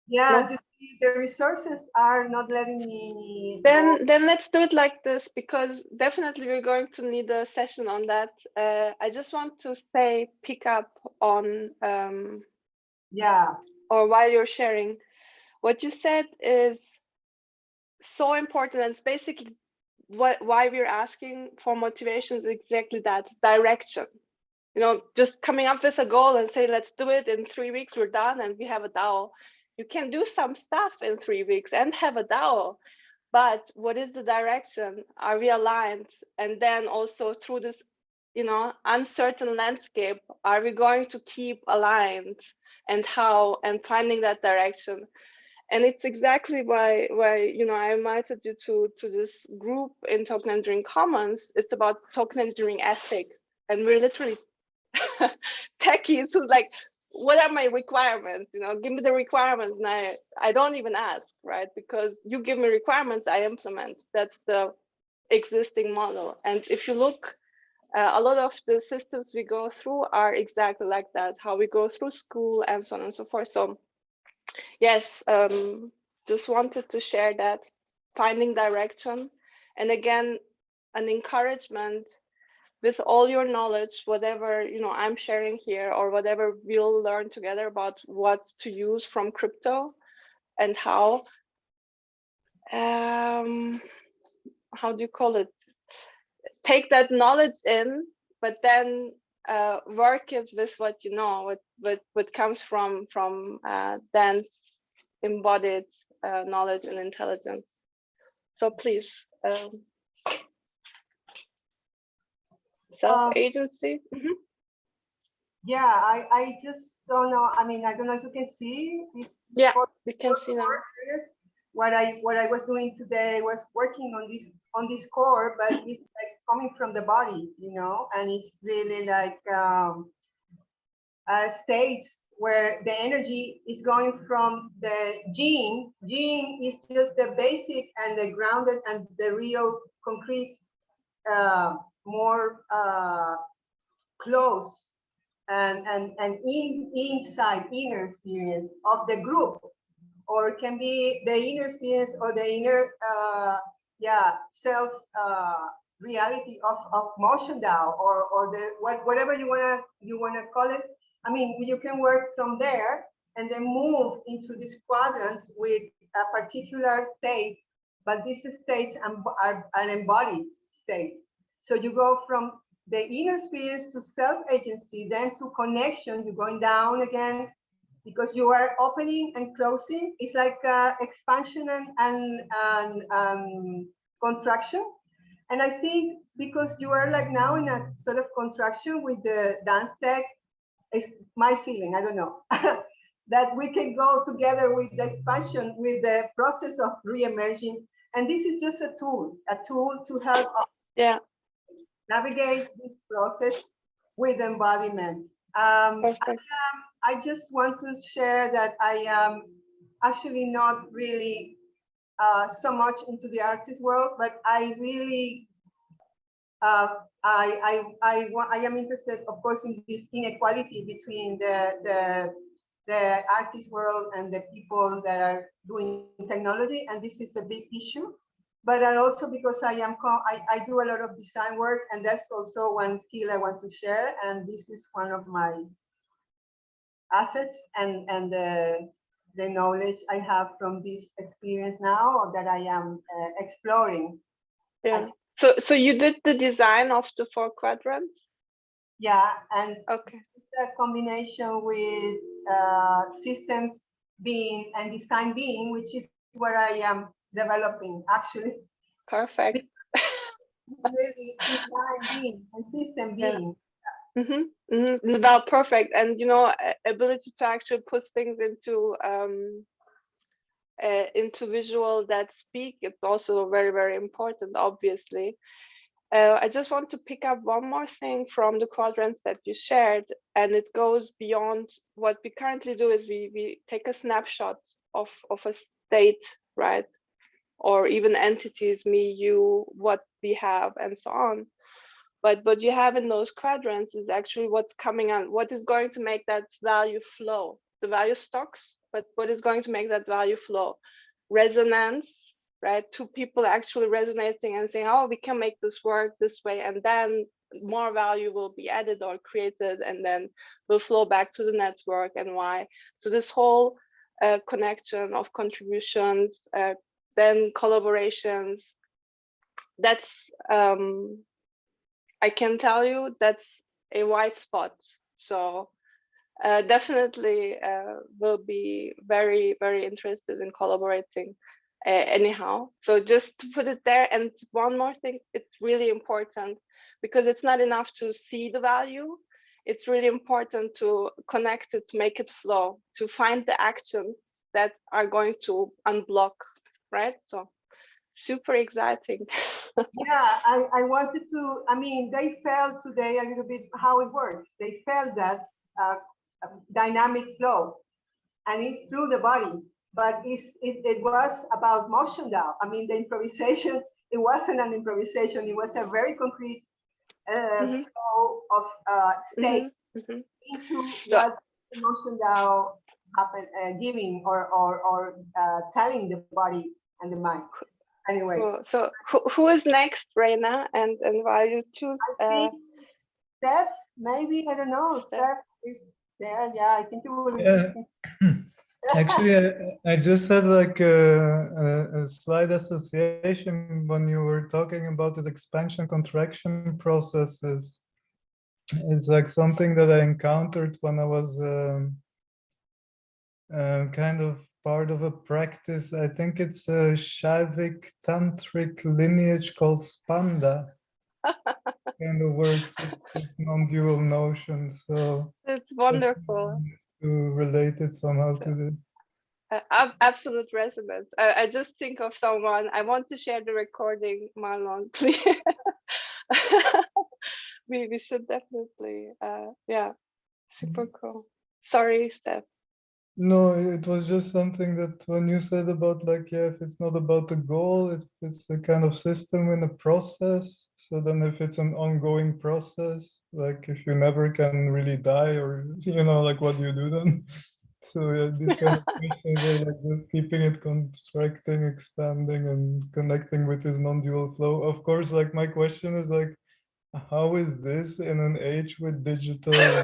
Yeah, no? The resources are not letting me. Then let's do it like this, because definitely we're going to need a session on that. I just want to say, pick up on or while you're sharing, what you said is so important, and it's basically why we're asking for motivation is exactly that, direction. You know, just coming up with a goal and say, let's do it in 3 weeks, we're done and we have a DAO. You can do some stuff in 3 weeks and have a DAO, but what is the direction? Are we aligned? And then also through this, you know, uncertain landscape, are we going to keep aligned, and how, and finding that direction? And it's exactly why you know, I invited you to this group in Token Engineering Commons. It's about token engineering ethics, and we're literally techies who's like, what are my requirements? You know, give me the requirements, and I don't even ask, right? Because you give me requirements, I implement. That's the existing model. And if you look, a lot of the systems we go through are exactly like that, how we go through school and so on and so forth. So yes, just wanted to share that, finding direction. And again, an encouragement with all your knowledge, whatever, you know, I'm sharing here, or whatever we'll learn together about what to use from crypto and how do you call it? Take that knowledge in, but then work it with what you know, what comes from dense embodied knowledge and intelligence. So please, self-agency. Yeah, I just don't know. I mean, I don't know if you can see this. Yeah, we can see now. What I was doing today was working on this core, but it's like coming from the body, you know, and it's really like states where the energy is going from the gene. Gene is just the basic and the grounded and the real concrete, more close and inside inner experience of the group, or it can be the inner experience or the inner self reality of MotionDAO, or the whatever you wanna call it. I mean, you can work from there and then move into these quadrants with a particular state, but these states are embodied states. So you go from the inner experience to self-agency, then to connection, you're going down again, because you are opening and closing. It's like expansion and contraction. And I think because you are like now in a sort of contraction with the dance tech, it's my feeling, I don't know, that we can go together with the expansion, with the process of re-emerging. And this is just a tool to help us navigate this process with embodiment. I just want to share that I am actually not really so much into the artist world, but I really I am interested, of course, in this inequality between the artist world and the people that are doing technology, and this is a big issue. But also because I do a lot of design work, and that's also one skill I want to share, and this is one of my assets and the knowledge I have from this experience now that I am exploring. Yeah. So you did the design of the 4 quadrants? Yeah, and okay, it's a combination with systems being and design being, which is what I am developing actually. Perfect. It's really design being and system being. Well, perfect. And you know, ability to actually put things into visual that speak, it's also very, very important, obviously. I just want to pick up one more thing from the quadrants that you shared, and it goes beyond what we currently do. Is we take a snapshot of a state, right? Or even entities, me, you, what we have, and so on. But what you have in those quadrants is actually what's coming on, what is going to make that value flow. The value stocks, but what is going to make that value flow? Resonance, right? 2 people actually resonating and saying, oh, we can make this work this way, and then more value will be added or created, and then will flow back to the network, and why. So this whole connection of contributions, then collaborations, that's I can tell you that's a white spot. So definitely will be very, very interested in collaborating anyhow. So just to put it there. And one more thing, it's really important, because it's not enough to see the value. It's really important to connect it, to make it flow, to find the actions that are going to unblock, right? So super exciting. Yeah, I wanted to, I mean, they felt today a little bit how it works. They felt that dynamic flow, and it's through the body, but it was about MotionDAO. I mean, the improvisation, it wasn't an improvisation, it was a very concrete flow of state into what MotionDAO happened, giving or telling the body and the mind. Anyway, cool. So who is next, Reina? And while you choose, I think Steph, maybe, I don't know. Steph is there. Yeah, I think it will be Yeah. Actually, I just had like a slight association when you were talking about this expansion contraction processes. It's like something that I encountered when I was kind of part of a practice. I think it's a Shaivik tantric lineage called Spanda. Kind of works with non-dual notions. So It's wonderful. to relate it somehow to the Absolute resonance. I just think of someone. I want to share the recording, Marlon, please. we should definitely. Yeah, super cool. Sorry, Steph. No, it was just something that when you said about like, yeah, if it's not about the goal, if it's a kind of system in a process. So then if it's an ongoing process, like if you never can really die or, you know, like what do you do then? So yeah, these kind of questions are like just keeping it contracting, expanding and connecting with this non-dual flow. Of course, like my question is like, how is this in an age with digital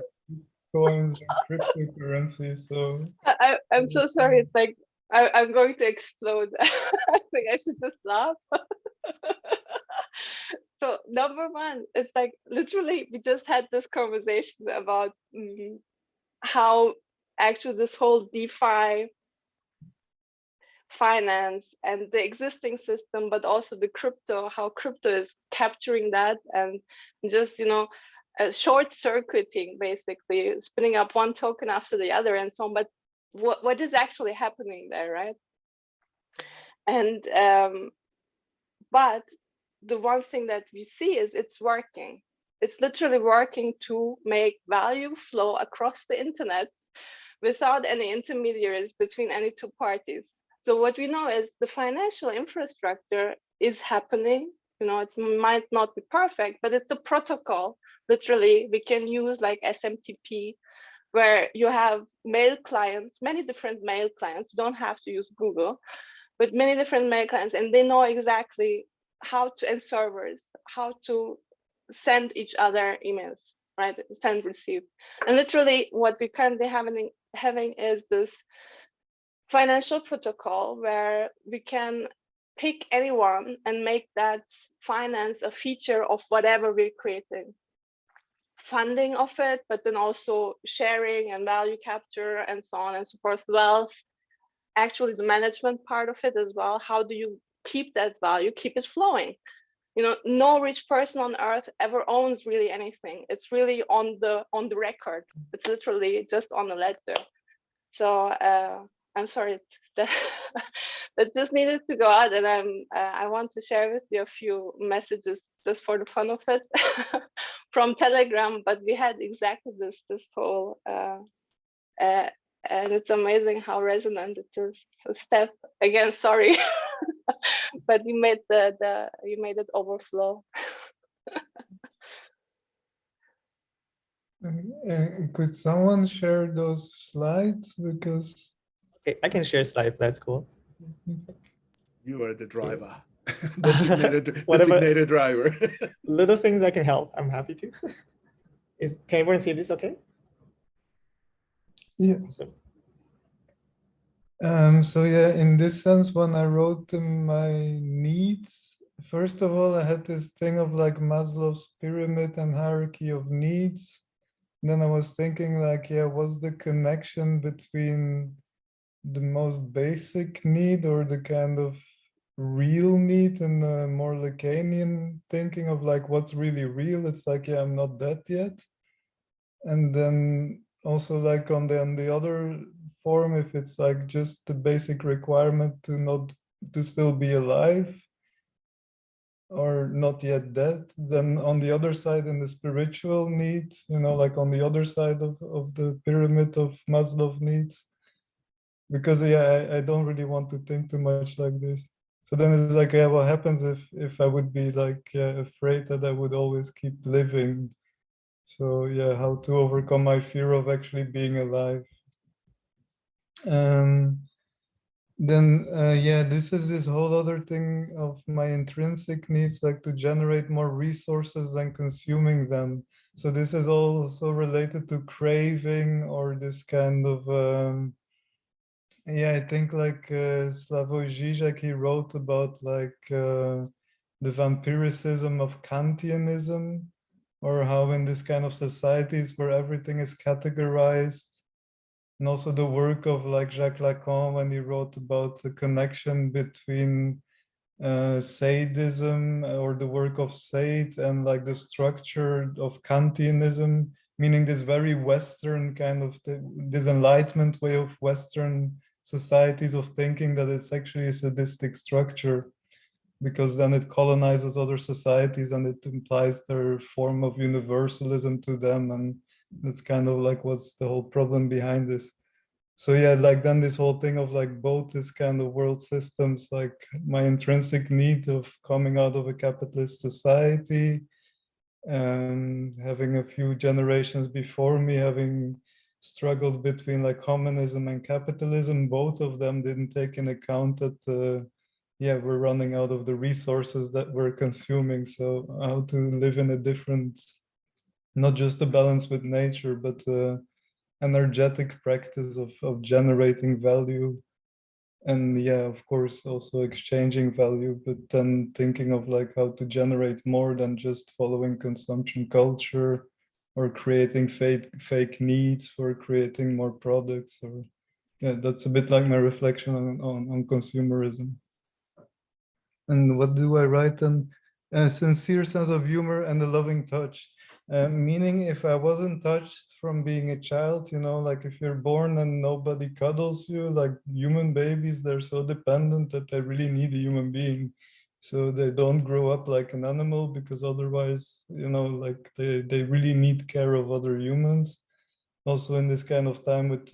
coins and cryptocurrency? So I'm so sorry. It's like I'm going to explode. I think I should just laugh. So number one, it's like literally we just had this conversation about how actually this whole DeFi finance and the existing system, but also the crypto, how crypto is capturing that and just, you know, short circuiting, basically spinning up one token after the other and so on. But what is actually happening there, right? And but the one thing that we see is it's working. It's literally working to make value flow across the internet without any intermediaries between any two parties. So what we know is the financial infrastructure is happening. You know, it might not be perfect, but it's a protocol. Literally, we can use like SMTP, where you have mail clients, many different mail clients. You don't have to use Google, but many different mail clients, and they know exactly how to, and servers, how to send each other emails, right? Send, receive. And literally what we currently having is this financial protocol where we can pick anyone and make that finance a feature of whatever we're creating. Funding of it, but then also sharing and value capture and so on and so forth. Wealth, actually the management part of it as well. How do you keep that value, keep it flowing? You know, no rich person on earth ever owns really anything. It's really on the record. It's literally just on the ledger. So I'm sorry that just needed to go out, and I want to share with you a few messages just for the fun of it from Telegram. But we had exactly this whole and it's amazing how resonant it is. So Steph, again, sorry, but you made you made it overflow. could someone share those slides? Because Okay, I can share slides. That's cool. You are the driver, designated Whatever. designated driver. Little things I can help. I'm happy to. Can everyone see this? Okay. yeah. Awesome. So yeah, in this sense, when I wrote my needs, first of all, I had this thing of like Maslow's pyramid and hierarchy of needs. Then I was thinking like, yeah, what's the connection between the most basic need or the kind of real need and the more Lacanian thinking of like what's really real? It's like, yeah, I'm not dead yet. And then also like on the other form, if it's like just the basic requirement to still be alive or not yet dead, then on the other side in the spiritual need, you know, like on the other side of the pyramid of Maslow needs, because yeah, I don't really want to think too much like this. So then it's like, yeah, what happens if I would be like afraid that I would always keep living? So yeah, how to overcome my fear of actually being alive. Then yeah, this is this whole other thing of my intrinsic needs, like to generate more resources than consuming them. So this is also related to craving or this kind of, yeah, I think like Slavoj Žižek, he wrote about like the vampiricism of Kantianism, or how in this kind of societies where everything is categorized, and also the work of like Jacques Lacan when he wrote about the connection between sadism or the work of Sade and like the structure of Kantianism, meaning this very Western kind of this Enlightenment way of Western societies of thinking that it's actually a sadistic structure, because then it colonizes other societies and it implies their form of universalism to them, and that's kind of like what's the whole problem behind this. So yeah, like then this whole thing of like both this kind of world systems, like my intrinsic need of coming out of a capitalist society, and having a few generations before me having struggled between like communism and capitalism, both of them didn't take in account that yeah, we're running out of the resources that we're consuming. So how to live in a different, not just a balance with nature, but energetic practice of generating value, and yeah, of course also exchanging value, but then thinking of like how to generate more than just following consumption culture or creating fake needs for creating more products. Or yeah, that's a bit like my reflection on consumerism. And what do I write? And a sincere sense of humor and a loving touch. Meaning if I wasn't touched from being a child, you know, like if you're born and nobody cuddles you, like human babies, they're so dependent that they really need a human being. So they don't grow up like an animal, because otherwise, you know, like they really need care of other humans. Also in this kind of time with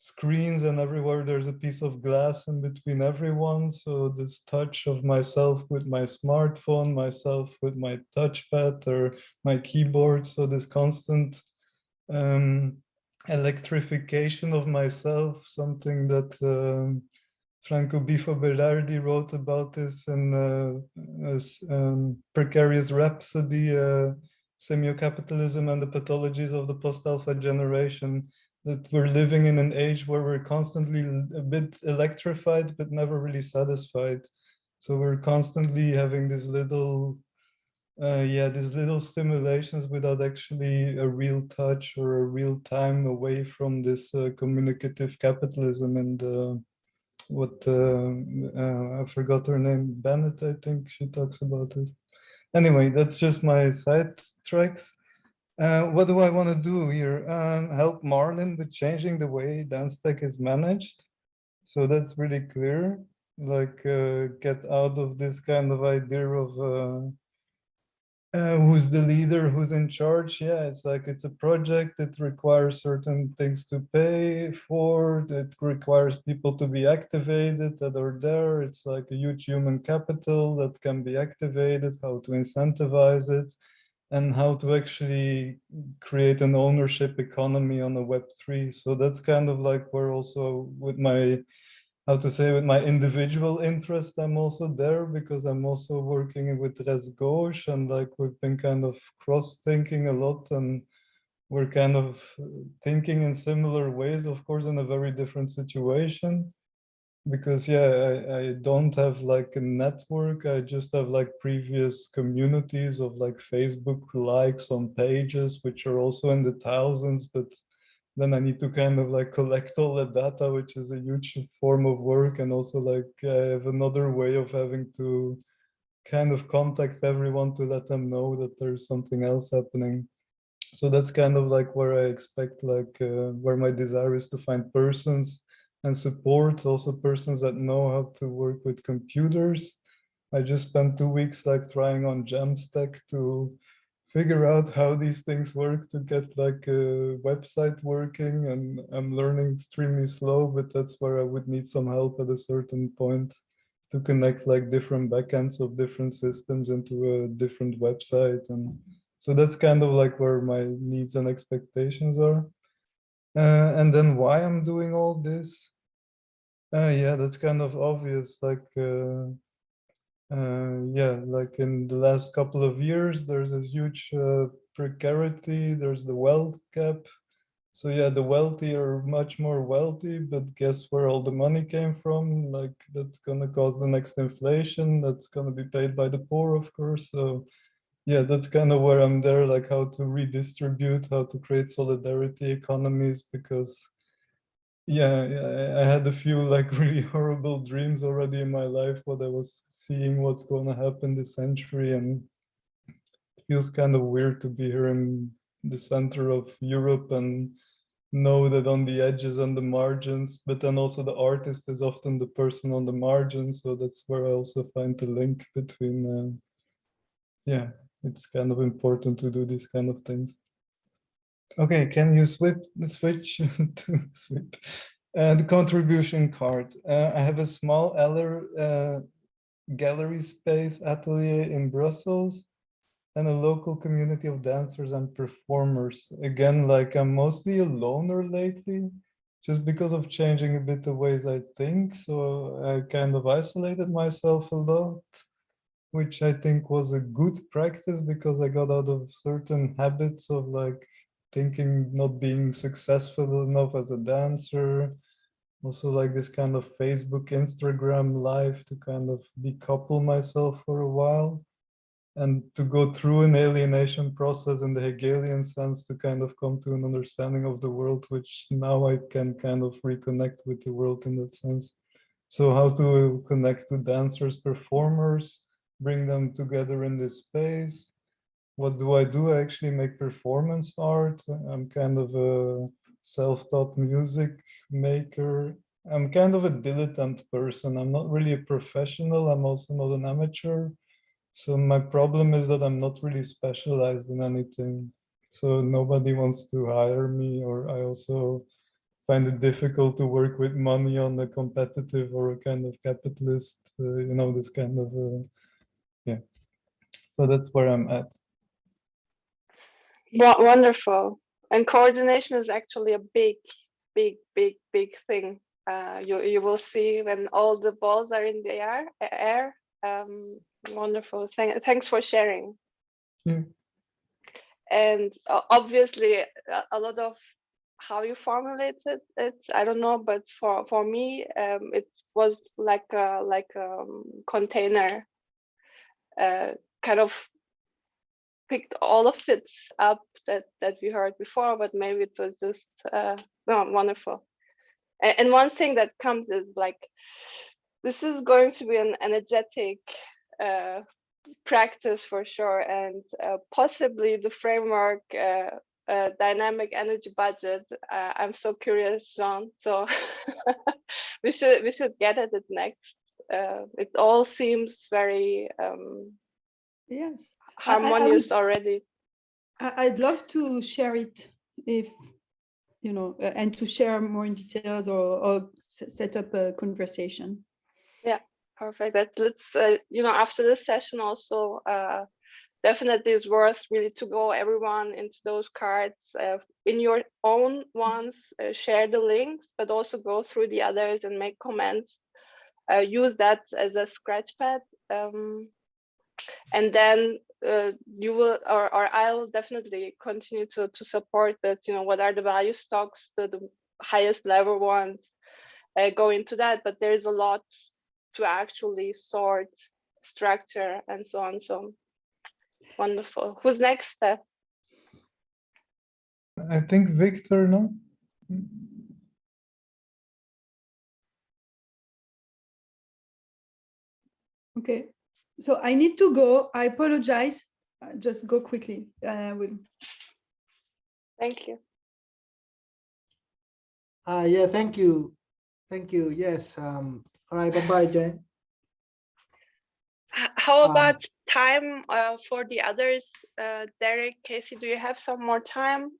screens and everywhere there's a piece of glass in between everyone, so this touch of myself with my smartphone, myself with my touchpad or my keyboard, so this constant electrification of myself, something that Franco Bifo Berardi wrote about this in Precarious Rhapsody, Semio-Capitalism and the Pathologies of the Post-Alpha Generation, that we're living in an age where we're constantly a bit electrified, but never really satisfied. So we're constantly having these little, these little stimulations without actually a real touch or a real time away from this communicative capitalism. And what I forgot her name, Bennett, I think she talks about it. Anyway, that's just my side tracks. What do I want to do here? Help Marlon with changing the way dance tech is managed. So that's really clear. Like get out of this kind of idea of who's the leader, who's in charge. Yeah, it's like it's a project. It requires certain things to pay for. It requires people to be activated that are there. It's like a huge human capital that can be activated, how to incentivize it, and how to actually create an ownership economy on a Web3. So that's kind of like where also with my, how to say, with my individual interest, I'm also there, because I'm also working with Res Gauche, and like we've been kind of cross-thinking a lot, and we're kind of thinking in similar ways, of course, in a very different situation. Because yeah, I don't have like a network. I just have like previous communities of like Facebook likes on pages, which are also in the thousands, but then I need to kind of like collect all the data, which is a huge form of work. And also like I have another way of having to kind of contact everyone to let them know that there's something else happening. So that's kind of like where I expect, like where my desire is to find persons and support, also persons that know how to work with computers. I just spent 2 weeks like trying on Jamstack to figure out how these things work, to get like a website working, and I'm learning extremely slow, but that's where I would need some help at a certain point to connect like different backends of different systems into a different website. And so that's kind of like where my needs and expectations are. And then why I'm doing all this? Yeah, that's kind of obvious. Like, yeah, like in the last couple of years, there's this huge precarity, there's the wealth gap. So yeah, the wealthy are much more wealthy, but guess where all the money came from? Like that's gonna cause the next inflation. That's gonna be paid by the poor, of course. So yeah, that's kind of where I'm there, like how to redistribute, how to create solidarity economies, because yeah, I had a few like really horrible dreams already in my life, what I was seeing what's gonna happen this century, and it feels kind of weird to be here in the center of Europe and know that on the edges and the margins, but then also the artist is often the person on the margins. So that's where I also find the link between, yeah, it's kind of important to do these kind of things. Okay, can you switch to switch? The contribution card. I have a small gallery space atelier in Brussels, and a local community of dancers and performers. Again, like I'm mostly a loner lately, just because of changing a bit the ways I think. So I kind of isolated myself a lot, which I think was a good practice because I got out of certain habits of like thinking not being successful enough as a dancer. Also like this kind of Facebook, Instagram life to kind of decouple myself for a while. And to go through an alienation process in the Hegelian sense to kind of come to an understanding of the world, which now I can kind of reconnect with the world in that sense. So how to connect to dancers, performers, bring them together in this space. What do? I actually make performance art. I'm kind of a self-taught music maker. I'm kind of a dilettante person. I'm not really a professional. I'm also not an amateur. So my problem is that I'm not really specialized in anything. So nobody wants to hire me, or I also find it difficult to work with money on a competitive or a kind of capitalist, this kind of, yeah. So that's where I'm at. Wonderful. And coordination is actually a big thing. You will see when all the balls are in the air. Wonderful. Thanks for sharing. Yeah. And obviously, a lot of how you formulated it, I don't know, but for me, it was like a container, kind of picked all of it up that we heard before, but maybe it was just wonderful. And one thing that comes is like, this is going to be an energetic practice for sure, and possibly the framework dynamic energy budget. I'm so curious, Jean. So we should get at it next. It all seems very Yes, harmonious already. I'd love to share it if and to share more in details or set up a conversation. Yeah, perfect. Let's after this session also definitely is worth really to go everyone into those cards in your own ones, share the links, but also go through the others and make comments. Use that as a scratch pad, and then you will, or I'll definitely continue to support that. What are the value stocks, the highest level ones, go into that. But there's a lot to actually sort, structure, and so on. So wonderful. Who's next, Steph? I think Victor, no? Okay, so I need to go. I apologize. Just go quickly. Will. Thank you. Yeah, thank you. Thank you. Yes. All right. Bye-bye, Jane. How about time for the others? Derek, Casey, do you have some more time?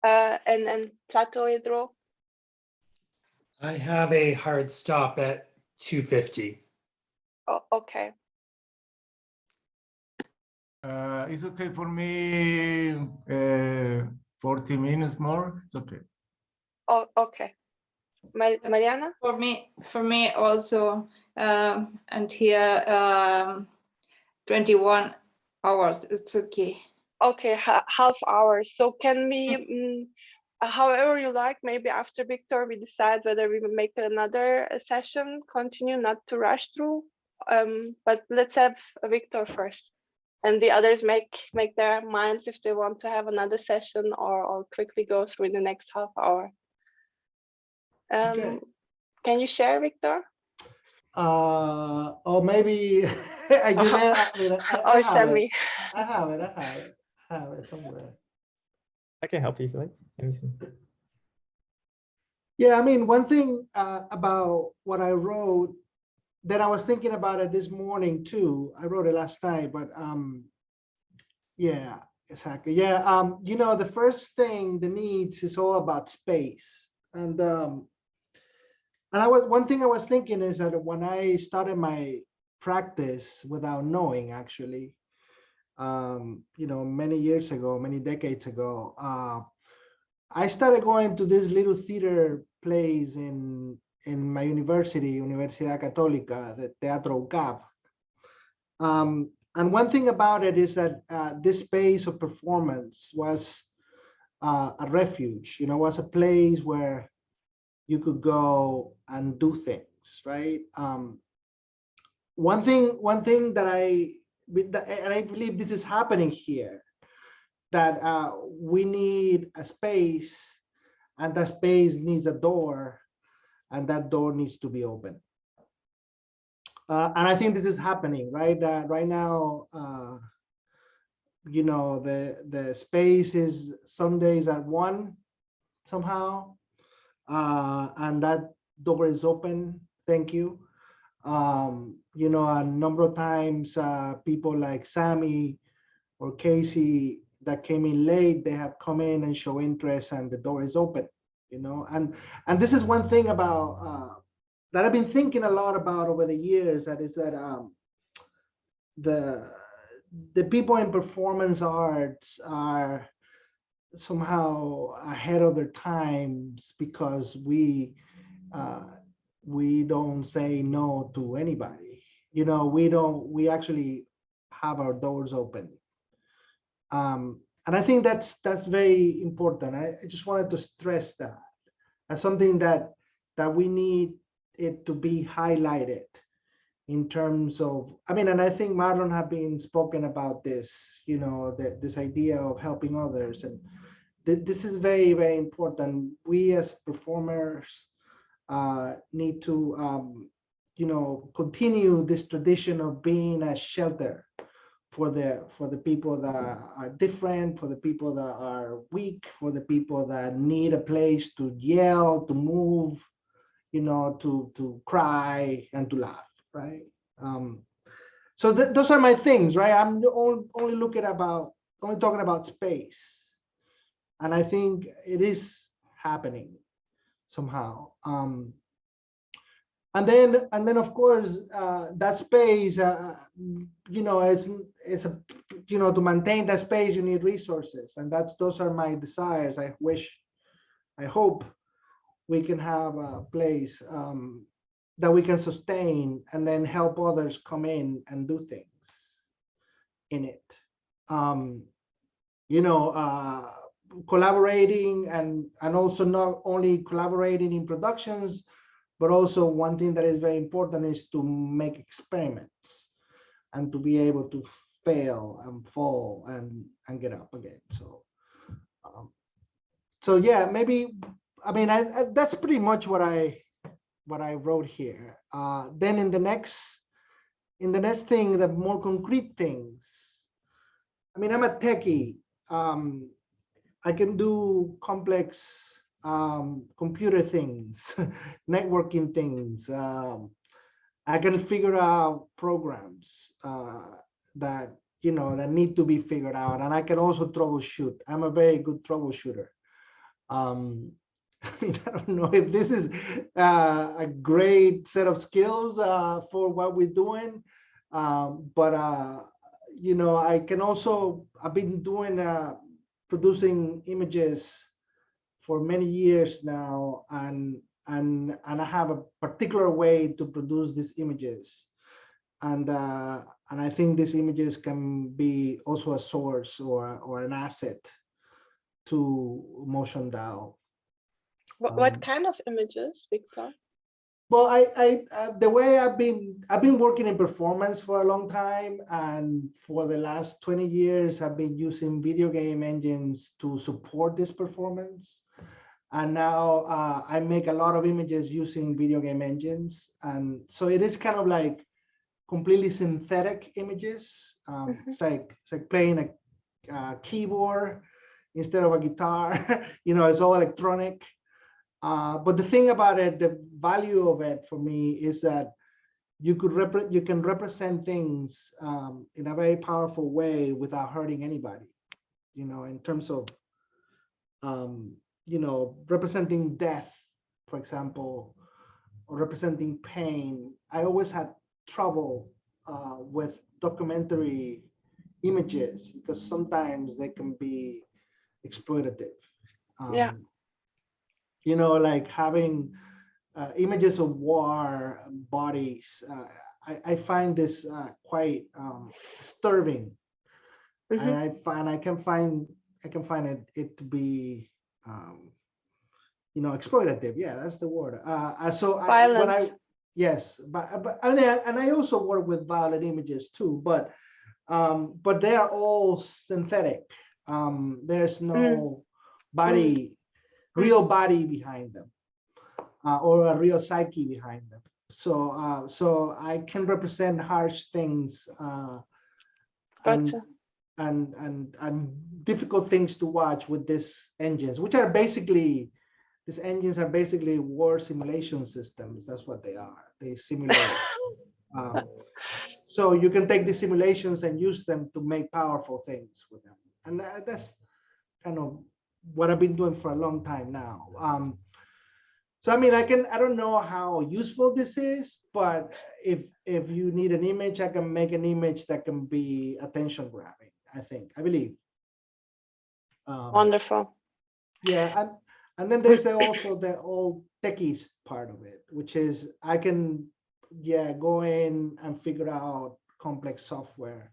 And Plato, Edro? I have a hard stop at 2:50. Oh, okay. It's okay for me. 40 minutes more. It's okay. Oh, okay. Mariana? For me also, and here 21 hours. It's okay. Okay, half hour. So can we, however you like, maybe after Victor, we decide whether we will make another session, continue, not to rush through. But let's have Victor first, and the others make their minds if they want to have another session or quickly go through in the next half hour. Okay. Can you share, Victor? Or maybe are you there? I mean, I Or have Sammy? it. I have it somewhere. I can help easily. Anything. Yeah, I mean, one thing about what I wrote that I was thinking about it this morning too. I wrote it last night, but yeah, exactly. Yeah, you know, the first thing, the needs, is all about space. And one thing I was thinking is that when I started my practice without knowing, actually, you know, many years ago, many decades ago, I started going to this little theater plays in my university, Universidad Católica, the Teatro UCAP. And one thing about it is that this space of performance was a refuge, you know, was a place where you could go and do things, right? One thing that and I believe this is happening here, that we need a space, and that space needs a door, and that door needs to be open. And I think this is happening, right? Right now, you know, the space is Sundays at 1 somehow, and that door is open. Thank you. You know, a number of times, people like Sammy or Casey that came in late, they have come in and show interest, and the door is open. You know, and this is one thing about that I've been thinking a lot about over the years. That is that the people in performance arts are somehow ahead of their times, because we don't say no to anybody. You know, we actually have our doors open. And I think that's very important. I just wanted to stress that as something that we need it to be highlighted in terms of, I mean, and I think Marlon have been spoken about this, you know, this idea of helping others. And this is very, very important. We as performers need to, you know, continue this tradition of being a shelter for the people that are different, for the people that are weak, for the people that need a place to yell, to move, you know, to cry and to laugh, right? So those are my things, right? I'm only talking about space, and I think it is happening somehow. And then of course, that space, you know, it's a, you know, to maintain that space, you need resources, and those are my desires. I hope we can have a place that we can sustain, and then help others come in and do things in it. You know, collaborating, and also not only collaborating in productions, but also one thing that is very important is to make experiments, and to be able to fail and fall and get up again. So yeah, maybe, I mean, that's pretty much what I wrote here. Then in the next thing, the more concrete things. I mean, I'm a techie. I can do complex computer things, networking things. I can figure out programs that, you know, that need to be figured out, and I can also troubleshoot. I'm a very good troubleshooter. I mean, I don't know if this is a great set of skills for what we're doing, but you know, I can also, I've been doing producing images for many years now, and I have a particular way to produce these images. and I think these images can be also a source or an asset to MotionDAO. What kind of images, Victor? Well, the way I've been working in performance for a long time, and for the last 20 years, I've been using video game engines to support this performance. And now I make a lot of images using video game engines, and so it is kind of like completely synthetic images. It's like playing a keyboard instead of a guitar. You know, it's all electronic. But the thing about it, the value of it for me is that you can represent things in a very powerful way without hurting anybody. You know, in terms of you know, representing death, for example, or representing pain. I always had trouble with documentary images because sometimes they can be exploitative. Yeah. You know, like having images of war, bodies. I find this quite disturbing, and I can find it to be you know, exploitative. Yeah, that's the word. So yes, but and I also work with violent images too, but they are all synthetic. There's no body, real body behind them, or a real psyche behind them. So so I can represent harsh things and difficult things to watch with these engines, which are basically, these engines are basically war simulation systems. That's what they are. They simulate. So you can take the simulations and use them to make powerful things with them. And that's kind of what I've been doing for a long time now. So I mean, I don't know how useful this is, but if you need an image, I can make an image that can be attention grabbing, I believe. Wonderful. Yeah, and then there's also the old techies part of it, which is I can go in and figure out complex software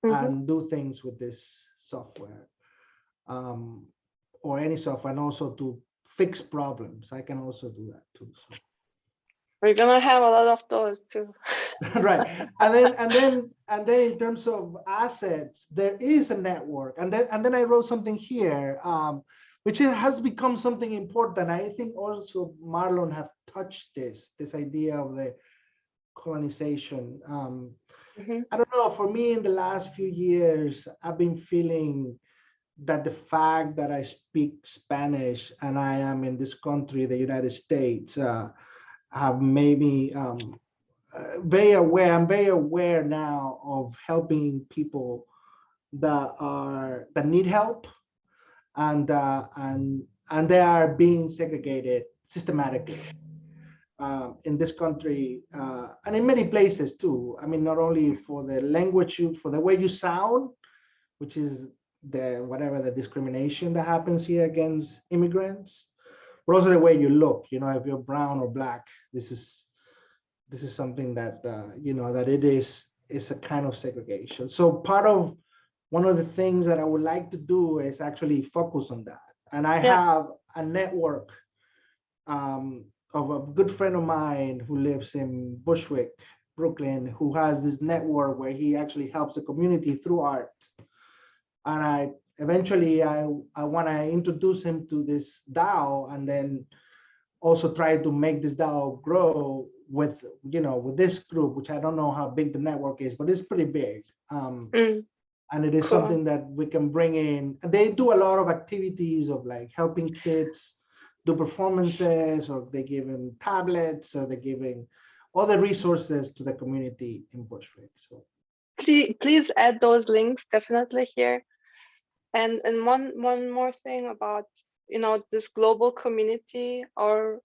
and do things with this software, or any software, and also to fix problems. I can also do that too. So. We're gonna have a lot of those too. Right, and then in terms of assets, there is a network, and then I wrote something here, which has become something important. I think also Marlon have touched this idea of the colonization. I don't know, for me in the last few years, I've been feeling that the fact that I speak Spanish and I am in this country, the United States, have made me very aware. I'm very aware now of helping people that need help, and they are being segregated systematically in this country, and in many places too. I mean, not only for the language, for the way you sound, which is the discrimination that happens here against immigrants, but also the way you look. You know, if you're brown or black, this is something that you know, that it is a kind of segregation. So one of the things that I would like to do is actually focus on that. And I have a network of a good friend of mine who lives in Bushwick, Brooklyn, who has this network where he actually helps the community through art. And I want to introduce him to this DAO, and then also try to make this DAO grow with this group, which I don't know how big the network is, but it's pretty big. And it is something that we can bring in. And they do a lot of activities of like helping kids do performances, or they give them tablets, or they're giving all the resources to the community in Bushwick. So please add those links definitely here. And one more thing about, you know, this global community or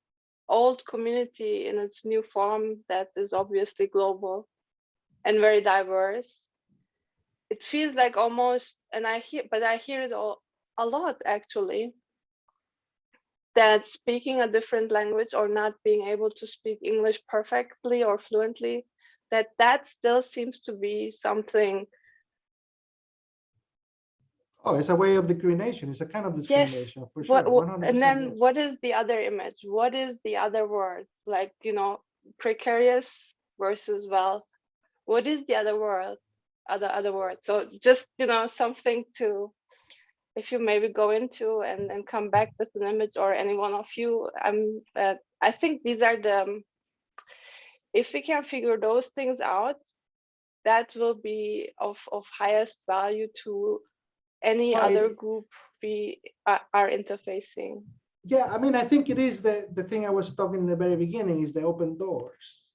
old community in its new form that is obviously global and very diverse. It feels like almost, and I hear it a lot actually, that speaking a different language or not being able to speak English perfectly or fluently that still seems to be something. Oh, it's a way of discrimination. It's a kind of discrimination for sure. And then 100% yes. what is the other image? What is the other word? Like, you know, precarious versus wealth. What is the other word? Other word. So just, you know, something to, if you maybe go into and come back with an image, or any one of you, I think these are the, if we can figure those things out, that will be of highest value to any other group we are interfacing. Yeah, I mean, I think it is the thing I was talking in the very beginning is the open doors.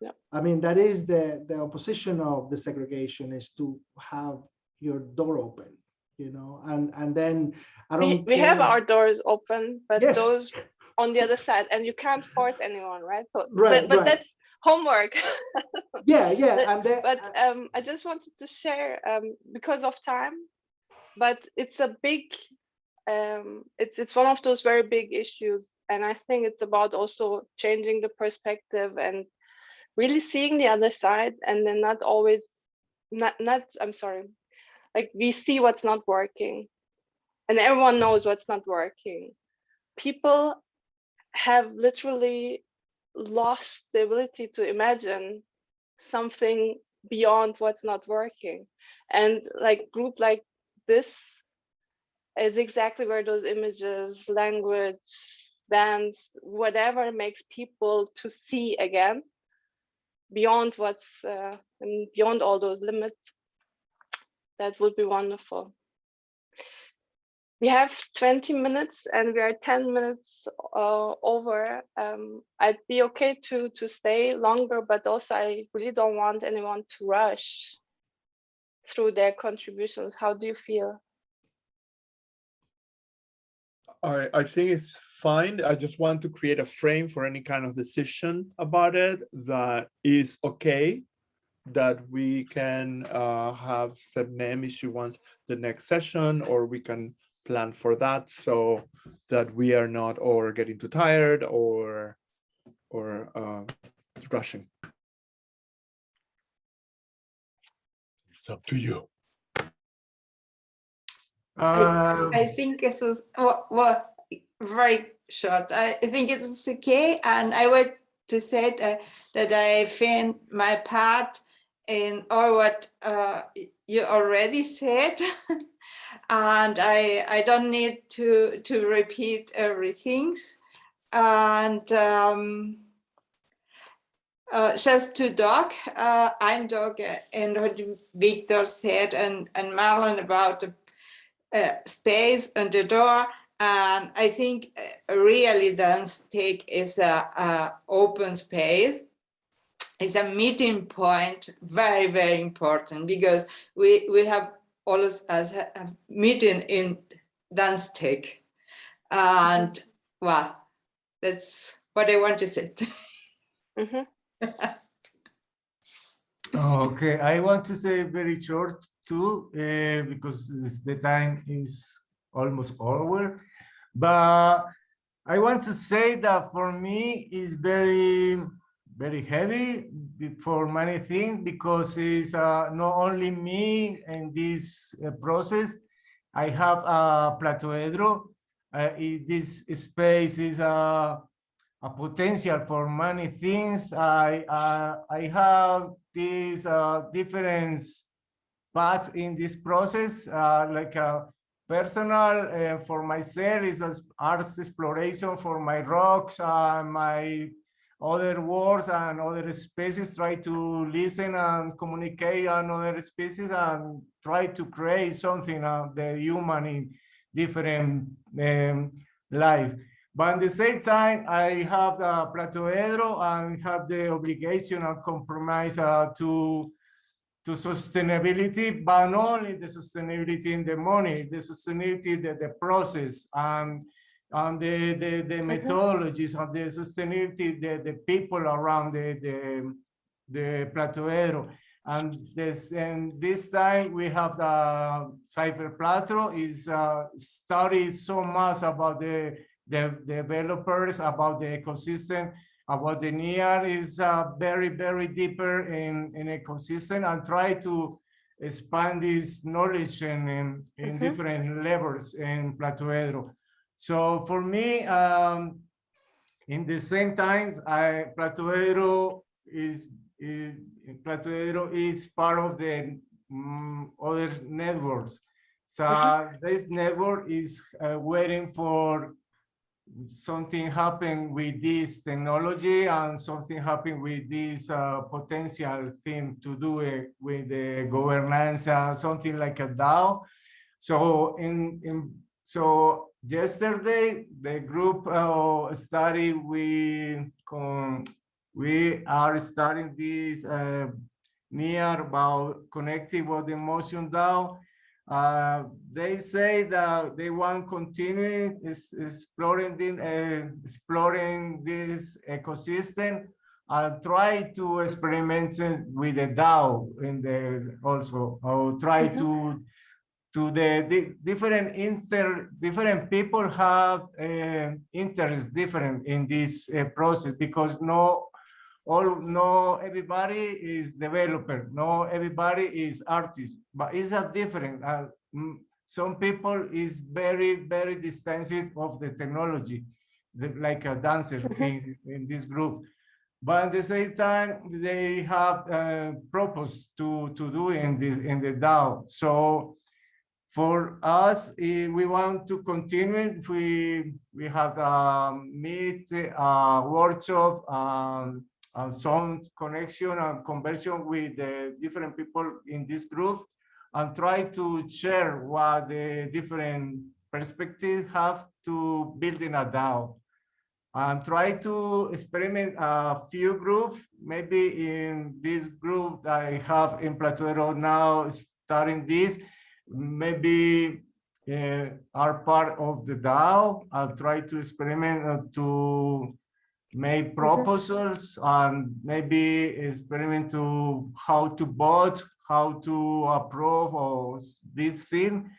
Yeah. I mean, that is the opposition of the segregation, is to have your door open, you know, and then I don't we have care. our doors open, but Yes. those on the other side, and you can't force anyone, right? So Right, but right. that's homework. Yeah, yeah. But I just wanted to share, because of time, but it's a big, it's one of those very big issues, and I think it's about also changing the perspective and really seeing the other side, and then not always, I'm sorry, like we see what's not working, and everyone knows what's not working. People have literally lost the ability to imagine something beyond what's not working, and like group like this is exactly where those images, language, dance, whatever makes people to see again beyond what's and beyond all those limits. That would be wonderful. We have 20 minutes and we are 10 minutes over. I'd be okay to stay longer, but also I really don't want anyone to rush through their contributions. How do you feel? I think it's fine. I just want to create a frame for any kind of decision about it that is okay, that we can have Sebnem if she wants the next session, or we can plan for that so that we are not or getting too tired or rushing. It's up to you. I think this is very short. I think it's okay, and I want to say that I find my part in all what you already said, and I don't need to repeat everything. And just to talk, I'm talking, and what Victor said, and Marlon about the space and the door, and I think really dance take is a open space. It's a meeting point, very, very important, because we have always as a meeting in dance take, and well, that's what I want to say. Mm-hmm. Okay, I want to say very short too, because the time is almost over. But I want to say that for me is very, very heavy for many things, because it's not only me in this process. I have a Platoedro. This space is a potential for many things. I have these different paths in this process, like a personal for myself is as arts exploration for my rocks, my other words and other species, try to listen and communicate on other species and try to create something of the human in different life. But at the same time, I have the Platoedro and have the obligation and compromise to sustainability, but not only the sustainability in the money, the sustainability, the process, and the methodologies of the sustainability, the people around the Platoedro. And this time we have the Cypher Plato is studied so much about the developers, about the ecosystem, about the near is very, very deeper in ecosystem, and try to expand this knowledge in different levels in Platoedro. So for me, in the same times, Platoedro is part of the other networks. So this network is waiting for something happen with this technology and something happen with this potential thing to do it with the governance, something like a DAO. So so yesterday the group study we are starting this near about connecting with the MotionDAO. They say that they want to continue exploring this ecosystem and try to experiment with the DAO in the also, or try to the different people have interests different in this process, because no everybody is developer, no everybody is artist, but it's a different. Some people is very distanced of the technology, like a dancer in this group, but at the same time they have purpose to do in the DAO. So for us, we want to continue. We have meet workshop and some connection and conversion with the different people in this group, and try to share what the different perspectives have to building a DAO. And try to experiment a few groups. Maybe in this group that I have in Platoedro now, starting this, maybe are part of the DAO. I'll try to experiment to make proposals and maybe experiment to how to vote, how to approve or this thing.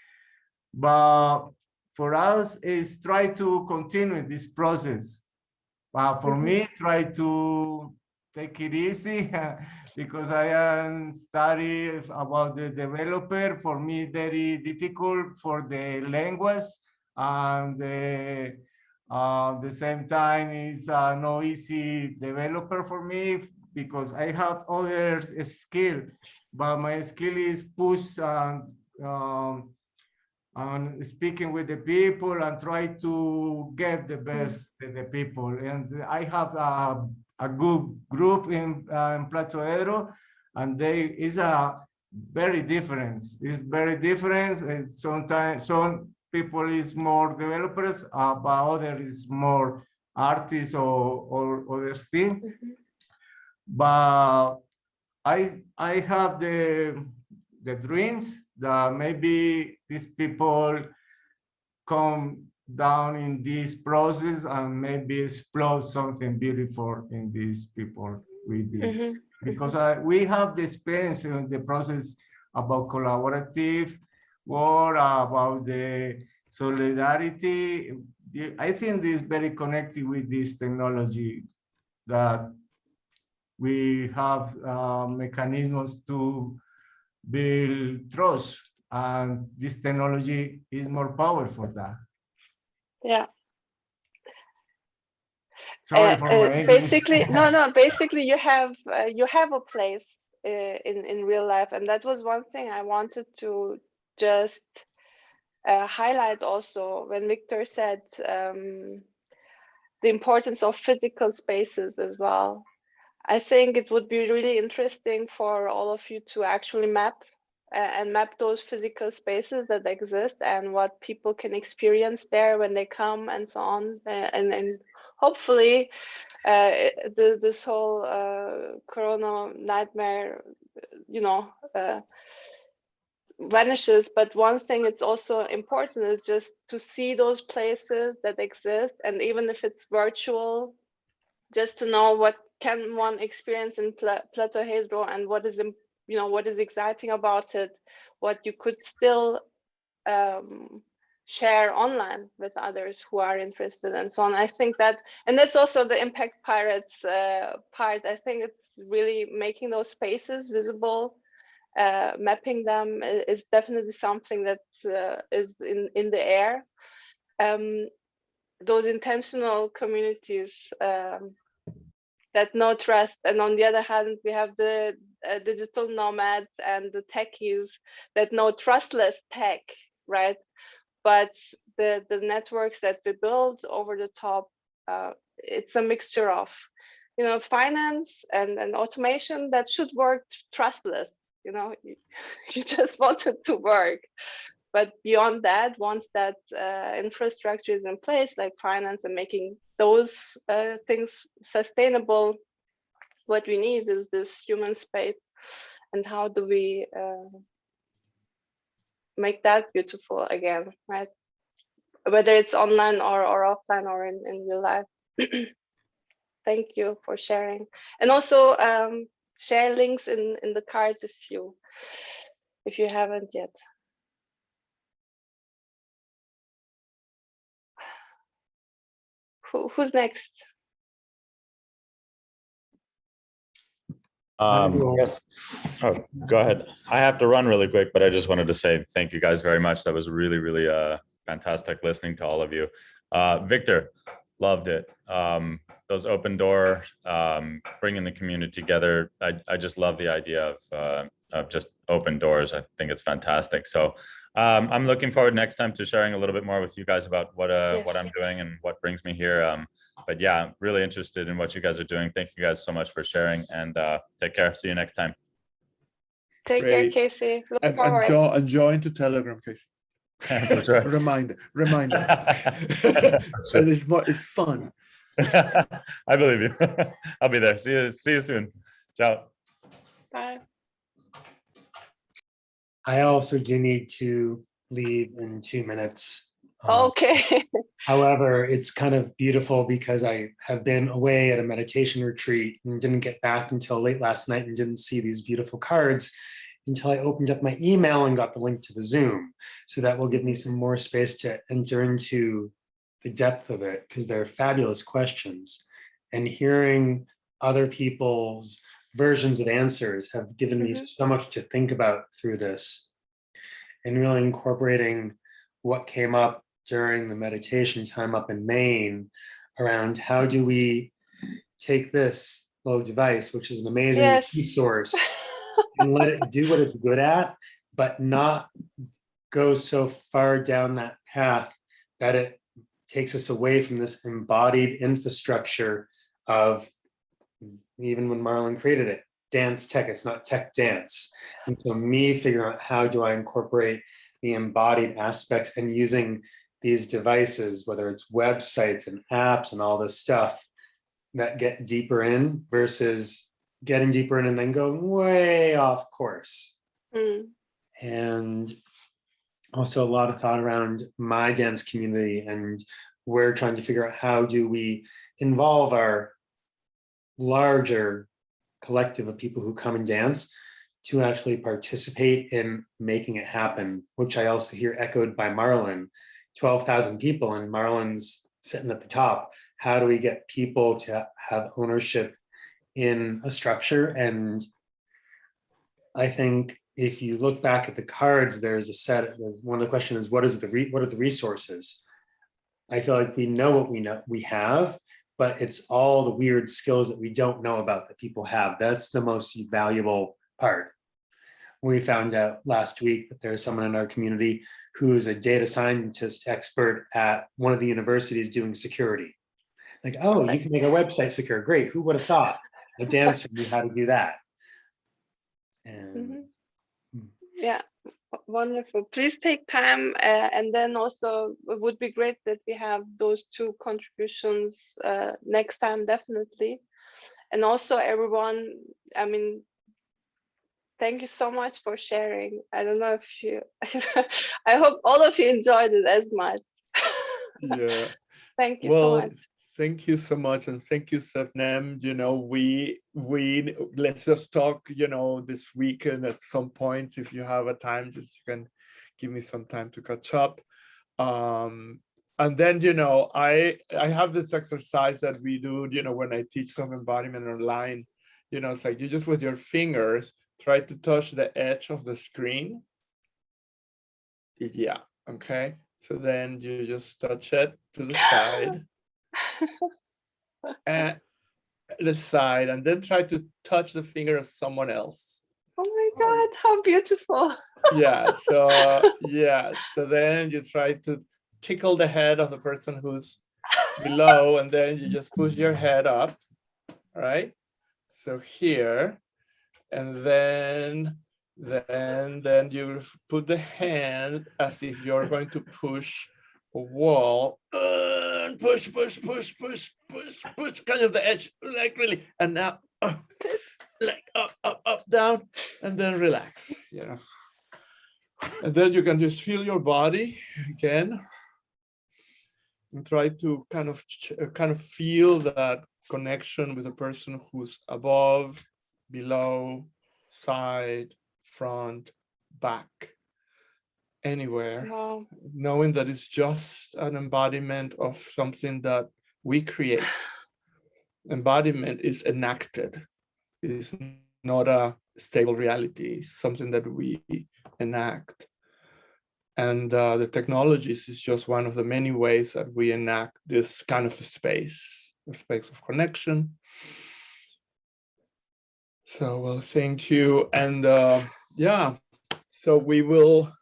But for us is try to continue this process. For me, try to take it easy because I am studying about the developer. For me, very difficult for the language, and the same time is no easy developer for me because I have other skill, but my skill is push and speaking with the people and try to get the best in the people. And I have a good group in Platoedro, and they is a very different. It's very different. And sometimes some people is more developers, but other is more artists or other thing. But I have the dreams that maybe these people come down in this process and maybe explode something beautiful in these people with this. Because we have the experience in the process about collaborative work, about the solidarity. I think this is very connected with this technology, that we have mechanisms to build trust, and this technology is more powerful for that. Yeah. Sorry for my English. Basically, basically you have a place in real life, and that was one thing I wanted to just highlight also when Victor said the importance of physical spaces as well. I think it would be really interesting for all of you to actually map those physical spaces that exist and what people can experience there when they come and so on. And hopefully this whole Corona nightmare, vanishes. But one thing it's also important is just to see those places that exist, and even if it's virtual, just to know what can one experience in Platoedro and what is exciting about it, what you could still share online with others who are interested and so on. I think that, and that's also the Impact Pirates part. I think it's really making those spaces visible, mapping them is definitely something that is in the air. Those intentional communities that know trust, and on the other hand, we have the digital nomads and the techies that know trustless tech, right? But the networks that we build over the top, it's a mixture of, you know, finance and automation that should work trustless. You know, you just want it to work. But beyond that, once that infrastructure is in place, like finance and making those things sustainable, what we need is this human space. And how do we make that beautiful again, right? Whether it's online or offline or in real life. Thank you for sharing. And also share links in the cards if you haven't yet. Who's next? Yes. Oh, go ahead. I have to run really quick, but I just wanted to say thank you guys very much. That was really, really fantastic listening to all of you. Victor, loved it. Those open door, bringing the community together. I just love the idea of just open doors. I think it's fantastic. So I'm looking forward next time to sharing a little bit more with you guys about what I'm doing and what brings me here. But yeah, I'm really interested in what you guys are doing. Thank you guys so much for sharing, and take care. See you next time. Take care, Casey. Look forward. And join to Telegram, Casey. For sure. Reminder. It's fun. I believe you. I'll be there. See you soon. Ciao. Bye. I also do need to leave in 2 minutes. Okay. However, it's kind of beautiful because I have been away at a meditation retreat and didn't get back until late last night and didn't see these beautiful cards until I opened up my email and got the link to the Zoom. So that will give me some more space to enter into the depth of it, because they're fabulous questions. And hearing other people's versions of answers have given me so much to think about through this, and really incorporating what came up during the meditation time up in Maine around how do we take this little device, which is an amazing resource, and let it do what it's good at, but not go so far down that path that it takes us away from this embodied infrastructure of, even when Marlon created it, dance tech, it's not tech dance. And so me figuring out how do I incorporate the embodied aspects and using these devices, whether it's websites and apps and all this stuff that get deeper in versus getting deeper in and then going way off course. And also a lot of thought around my dance community, and we're trying to figure out how do we involve our larger collective of people who come and dance to actually participate in making it happen, which I also hear echoed by Marlon. 12,000 people and Marlon's sitting at the top. How do we get people to have ownership in a structure? And I think if you look back at the cards, there's a set. One of the questions is what are the resources? I feel like we know what we have, but it's all the weird skills that we don't know about that people have. That's the most valuable part. We found out last week that there's someone in our community who's a data scientist expert at one of the universities doing security. Like, oh, you can make a website secure. Great. Who would have thought? A dancer knew how to do that. And yeah, wonderful. Please take time, and then also it would be great that we have those 2 contributions next time, definitely. And also everyone, I mean, thank you so much for sharing. I don't know if you, I hope all of you enjoyed it as much. Yeah. Thank you so much. Thank you so much, and thank you, Sebnem. You know, we let's just talk, you know, this weekend at some point. If you have a time, just you can give me some time to catch up. And then, you know, I have this exercise that we do, you know, when I teach self-embodiment online, you know, it's like you just with your fingers, try to touch the edge of the screen. Yeah, okay. So then you just touch it to the side. And the side, and then try to touch the finger of someone else. Oh my God, how beautiful. Yeah, so then you try to tickle the head of the person who's below, and then you just push your head up, right? So here, and then you put the hand as if you're going to push a wall, push, kind of the edge, like really, and now like up, down, and then relax, you know. And then you can just feel your body again and try to kind of feel that connection with the person who's above, below, side, front, back, anywhere. Wow. Knowing that it's just an embodiment of something that we create. Embodiment is enacted. It's not a stable reality. It's something that we enact. And the technologies is just one of the many ways that we enact this kind of a space of connection. So, well, thank you. And yeah, so we will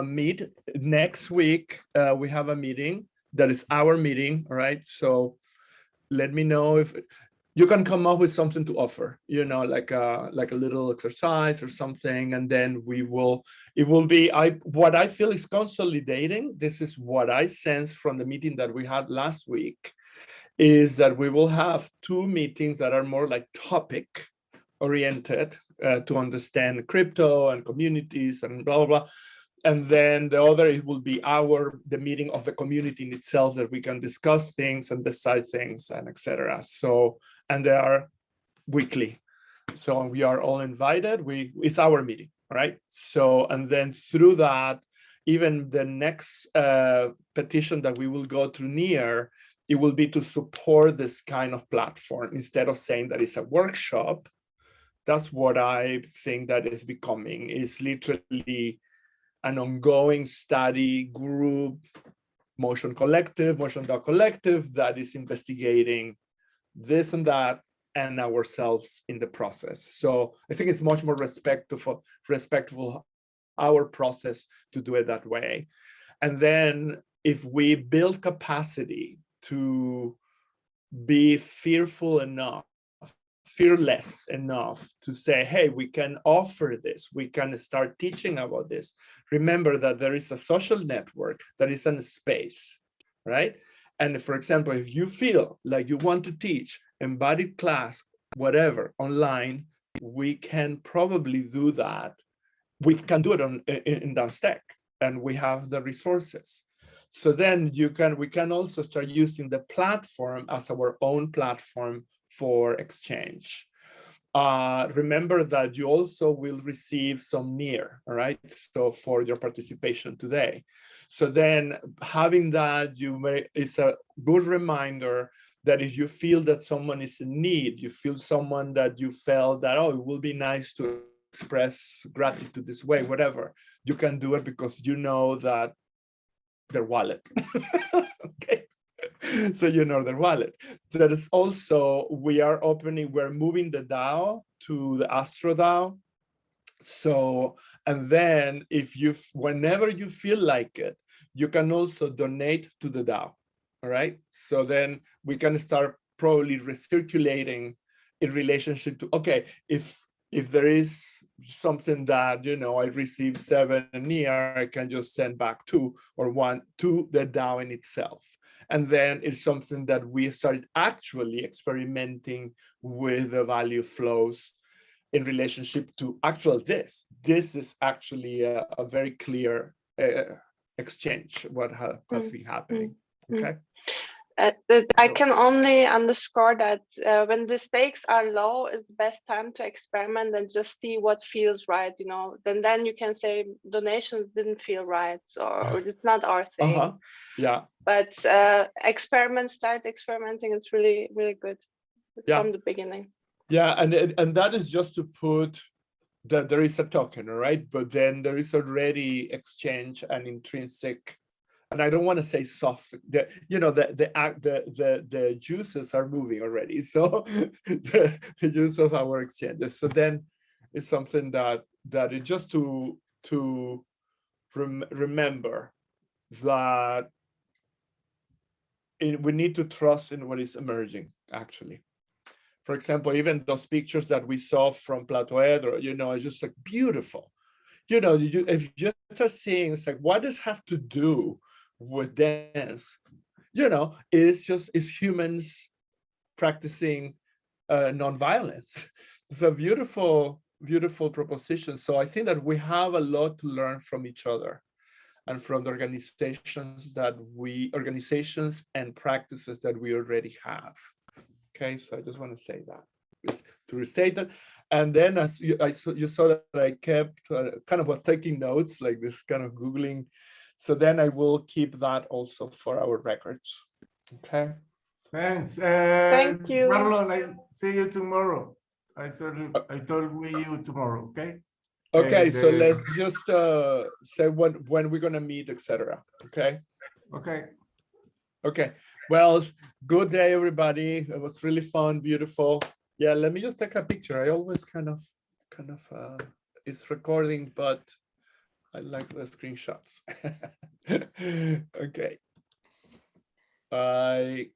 meet next week. We have a meeting that is our meeting, all right? So let me know if you can come up with something to offer, you know, like a little exercise or something, and then it will be, what I feel is consolidating. This is what I sense from the meeting that we had last week, is that we will have 2 meetings that are more like topic oriented to understand crypto and communities and blah, blah, blah. And then the other, it will be the meeting of the community in itself, that we can discuss things and decide things and etc. So, and they are weekly. So we are all invited. It's our meeting, right? So, and then through that, even the next petition that we will go through near, it will be to support this kind of platform instead of saying that it's a workshop. That's what I think that is becoming, is literally an ongoing study group, MotionDAO collective, that is investigating this and that and ourselves in the process. So I think it's much more respectful our process to do it that way. And then if we build capacity to be fearless enough to say, hey, we can offer this, we can start teaching about this. Remember that there is a social network that is in a space, right? And for example, if you feel like you want to teach embodied class, whatever, online, we can probably do that. We can do it in DanceTech, and we have the resources. So then we can also start using the platform as our own platform for exchange. Remember that you also will receive some near, all right? So for your participation today. So then having that, it's a good reminder that if you feel that someone is in need, you feel someone that you felt that, oh, it will be nice to express gratitude this way, whatever, you can do it because you know that their wallet. Okay. So you know their wallet. That is also, we're moving the DAO to the Astro DAO. So, and then whenever you feel like it, you can also donate to the DAO. All right. So then we can start probably recirculating in relationship to, okay, if there is something that, you know, I received 7 near, I can just send back 2 or 1 to the DAO in itself. And then it's something that we started actually experimenting with the value flows in relationship to this. This is actually a very clear exchange, what has been happening. Okay. I can only underscore that when the stakes are low, it's the best time to experiment and just see what feels right, you know. Then you can say donations didn't feel right, or it's not our thing. Yeah. But start experimenting. It's really, really good from the beginning. Yeah, and that is just to put that there is a token, right? But then there is already exchange and intrinsic. And I don't want to say soft. The juices are moving already. So the use of our exchanges. So then it's something that is just to remember that we need to trust in what is emerging. Actually, for example, even those pictures that we saw from Platoedro, it's just like beautiful. If you start seeing, it's like, what does it have to do with dance? It's humans practicing nonviolence. It's a beautiful, beautiful proposition. So I think that we have a lot to learn from each other and from the organizations and practices that we already have. Okay, so I just want to say that, to restate that. And then as you saw that I kept kind of taking notes, like this kind of Googling. So then I will keep that also for our records. Okay. Thanks. Thank you. Marlon, I see you tomorrow. I told you tomorrow, okay? Okay, so let's just say when we're gonna meet, etc. Okay. Okay. Okay. Well, good day, everybody. It was really fun, beautiful. Yeah, let me just take a picture. I always kind of it's recording, but I like the screenshots. Okay. Bye.